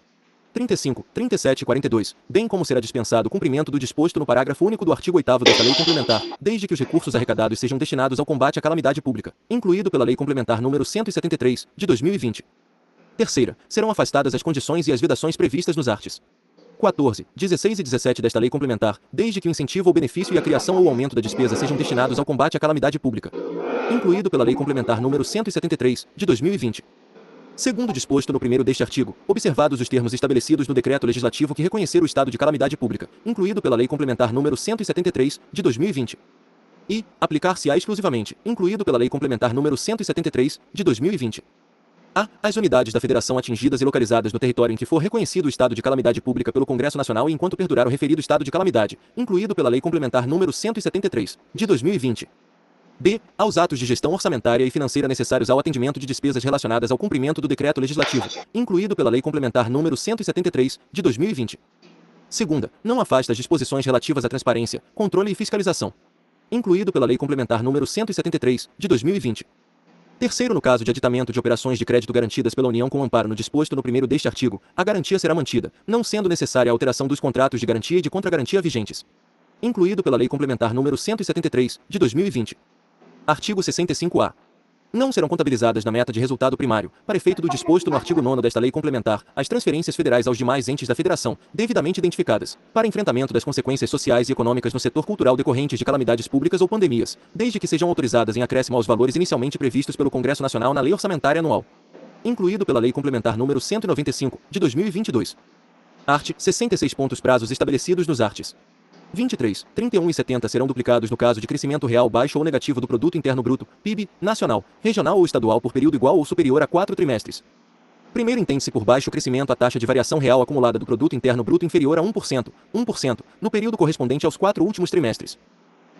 35, 37 e 42, bem como será dispensado o cumprimento do disposto no parágrafo único do artigo 8º desta lei complementar, desde que os recursos arrecadados sejam destinados ao combate à calamidade pública, incluído pela Lei Complementar nº 173, de 2020. Terceira, serão afastadas as condições e as vedações previstas nos arts. 14, 16 e 17 desta lei complementar, desde que o incentivo ou benefício e a criação ou aumento da despesa sejam destinados ao combate à calamidade pública, incluído pela Lei Complementar nº 173, de 2020. Segundo disposto no primeiro deste artigo, observados os termos estabelecidos no decreto legislativo que reconhecer o estado de calamidade pública, incluído pela Lei Complementar nº 173, de 2020. E aplicar-se-á exclusivamente, incluído pela Lei Complementar nº 173, de 2020. A. As unidades da Federação atingidas e localizadas no território em que for reconhecido o estado de calamidade pública pelo Congresso Nacional e enquanto perdurar o referido estado de calamidade, incluído pela Lei Complementar nº 173, de 2020. B. Aos atos de gestão orçamentária e financeira necessários ao atendimento de despesas relacionadas ao cumprimento do decreto legislativo, incluído pela Lei Complementar nº 173, de 2020. Segunda, não afasta as disposições relativas à transparência, controle e fiscalização, incluído pela Lei Complementar nº 173, de 2020. Terceiro, no caso de aditamento de operações de crédito garantidas pela União com amparo no disposto no primeiro deste artigo, a garantia será mantida, não sendo necessária a alteração dos contratos de garantia e de contragarantia vigentes, incluído pela Lei Complementar nº 173, de 2020. Artigo 65-A. Não serão contabilizadas na meta de resultado primário, para efeito do disposto no artigo 9º desta lei complementar, as transferências federais aos demais entes da Federação, devidamente identificadas, para enfrentamento das consequências sociais e econômicas no setor cultural decorrentes de calamidades públicas ou pandemias, desde que sejam autorizadas em acréscimo aos valores inicialmente previstos pelo Congresso Nacional na Lei Orçamentária Anual, incluído pela Lei Complementar nº 195, de 2022. Art. 66. Os prazos estabelecidos nos arts. 23, 31 e 70 serão duplicados no caso de crescimento real baixo ou negativo do Produto Interno Bruto, PIB, nacional, regional ou estadual por período igual ou superior a 4 trimestres. Primeiro, entende-se por baixo crescimento a taxa de variação real acumulada do Produto Interno Bruto inferior a 1%, no período correspondente aos 4 últimos trimestres.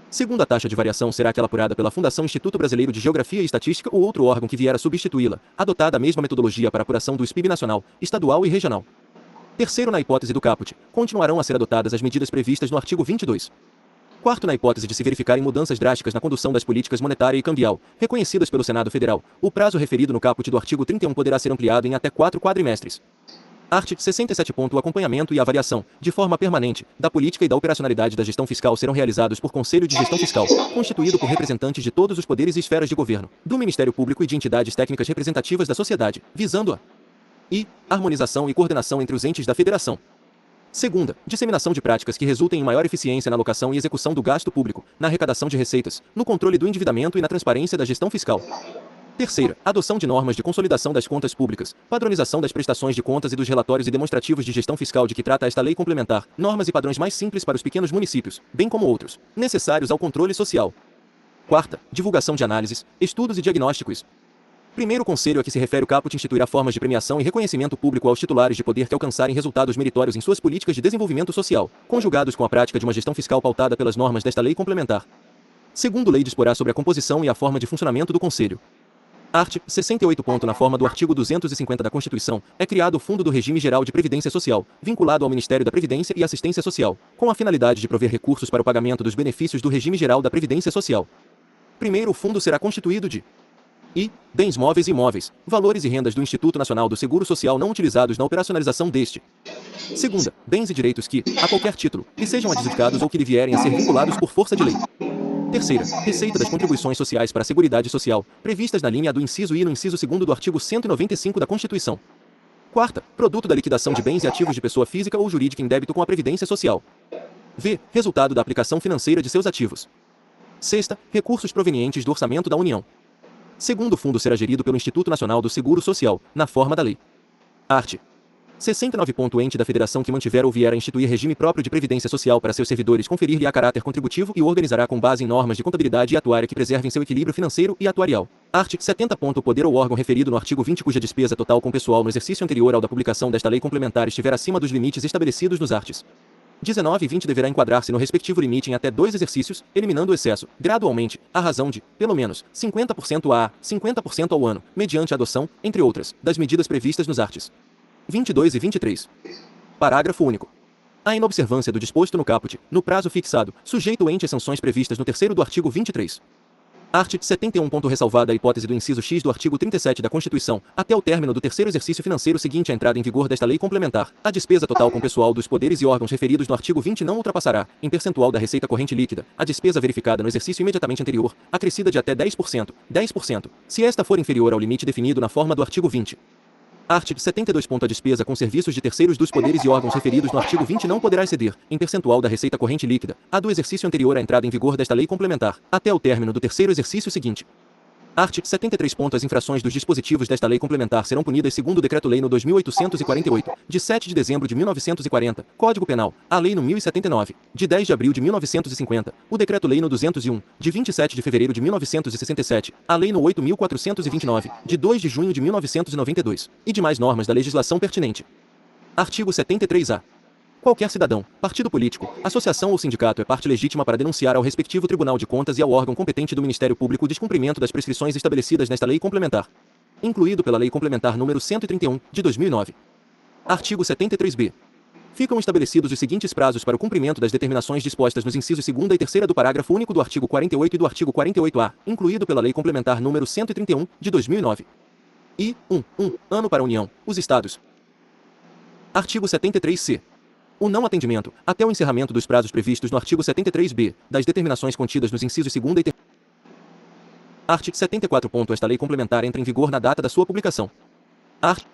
Segundo, a taxa de variação será aquela apurada pela Fundação Instituto Brasileiro de Geografia e Estatística ou outro órgão que vier a substituí-la, adotada a mesma metodologia para apuração do PIB nacional, estadual e regional. Terceiro, na hipótese do caput, continuarão a ser adotadas as medidas previstas no artigo 22. Quarto, na hipótese de se verificarem mudanças drásticas na condução das políticas monetária e cambial, reconhecidas pelo Senado Federal, o prazo referido no caput do artigo 31 poderá ser ampliado em até 4 quadrimestres. Art. 67. O acompanhamento e a avaliação, de forma permanente, da política e da operacionalidade da gestão fiscal serão realizados por Conselho de Gestão Fiscal, constituído por representantes de todos os poderes e esferas de governo, do Ministério Público e de entidades técnicas representativas da sociedade, visando a harmonização e coordenação entre os entes da Federação. Segunda, disseminação de práticas que resultem em maior eficiência na alocação e execução do gasto público, na arrecadação de receitas, no controle do endividamento e na transparência da gestão fiscal. Terceira, adoção de normas de consolidação das contas públicas, padronização das prestações de contas e dos relatórios e demonstrativos de gestão fiscal de que trata esta lei complementar, normas e padrões mais simples para os pequenos municípios, bem como outros, necessários ao controle social. Quarta, divulgação de análises, estudos e diagnósticos. Primeiro conselho a que se refere o caput instituirá formas de premiação e reconhecimento público aos titulares de poder que alcançarem resultados meritórios em suas políticas de desenvolvimento social, conjugados com a prática de uma gestão fiscal pautada pelas normas desta lei complementar. Segundo lei disporá sobre a composição e a forma de funcionamento do conselho. Art. 68. Na forma do artigo 250 da Constituição, é criado o Fundo do Regime Geral de Previdência Social, vinculado ao Ministério da Previdência e Assistência Social, com a finalidade de prover recursos para o pagamento dos benefícios do Regime Geral da Previdência Social. Primeiro, o fundo será constituído de I. Bens móveis e imóveis, valores e rendas do Instituto Nacional do Seguro Social não utilizados na operacionalização deste. Segunda, bens e direitos que, a qualquer título, lhe sejam adjudicados ou que lhe vierem a ser vinculados por força de lei. Terceira, receita das contribuições sociais para a Seguridade Social, previstas na linha A do inciso I no inciso 2º do artigo 195 da Constituição. Quarta, produto da liquidação de bens e ativos de pessoa física ou jurídica em débito com a Previdência Social. V. Resultado da aplicação financeira de seus ativos. Sexta, recursos provenientes do orçamento da União. Segundo, o fundo será gerido pelo Instituto Nacional do Seguro Social, na forma da lei. Art. 69. Ente da Federação que mantiver ou vier a instituir regime próprio de previdência social para seus servidores conferir-lhe-á caráter contributivo e o organizará com base em normas de contabilidade e atuária que preservem seu equilíbrio financeiro e atuarial. Art. 70. O poder ou órgão referido no artigo 20 cuja despesa total com pessoal no exercício anterior ao da publicação desta lei complementar estiver acima dos limites estabelecidos nos arts. 19 e 20 deverá enquadrar-se no respectivo limite em até 2 exercícios, eliminando o excesso, gradualmente, à razão de, pelo menos, 50% a 50% ao ano, mediante a adoção, entre outras, das medidas previstas nos arts. 22 e 23. Parágrafo único. A inobservância do disposto no caput, no prazo fixado, sujeito o ente às sanções previstas no terceiro do artigo 23. Art. 71. Ressalvada a hipótese do inciso X do artigo 37 da Constituição, até o término do terceiro exercício financeiro seguinte à entrada em vigor desta lei complementar, a despesa total com pessoal dos poderes e órgãos referidos no artigo 20 não ultrapassará, em percentual da receita corrente líquida, a despesa verificada no exercício imediatamente anterior, acrescida de até 10%, se esta for inferior ao limite definido na forma do artigo 20. Art. 72. A despesa com serviços de terceiros dos poderes e órgãos referidos no artigo 20 não poderá exceder, em percentual da receita corrente líquida, a do exercício anterior à entrada em vigor desta lei complementar, até o término do terceiro exercício seguinte. Art. 73. As infrações dos dispositivos desta lei complementar serão punidas segundo o Decreto-Lei no 2848, de 7 de dezembro de 1940, Código Penal, a Lei no 1079, de 10 de abril de 1950, o Decreto-Lei no 201, de 27 de fevereiro de 1967, a Lei no 8429, de 2 de junho de 1992, e demais normas da legislação pertinente. Artigo 73-A. Qualquer cidadão, partido político, associação ou sindicato é parte legítima para denunciar ao respectivo Tribunal de Contas e ao órgão competente do Ministério Público o descumprimento das prescrições estabelecidas nesta lei complementar, incluído pela Lei Complementar número 131, de 2009. Artigo 73-B. Ficam estabelecidos os seguintes prazos para o cumprimento das determinações dispostas nos incisos 2º e 3º do parágrafo único do artigo 48 e do artigo 48-A, incluído pela Lei Complementar número 131, de 2009. E 1. Ano para a União, os Estados. Artigo 73-C. O não atendimento, até o encerramento dos prazos previstos no artigo 73-B, das determinações contidas nos incisos 2º e 3º. Art. 74. Esta lei complementar entra em vigor na data da sua publicação. Art.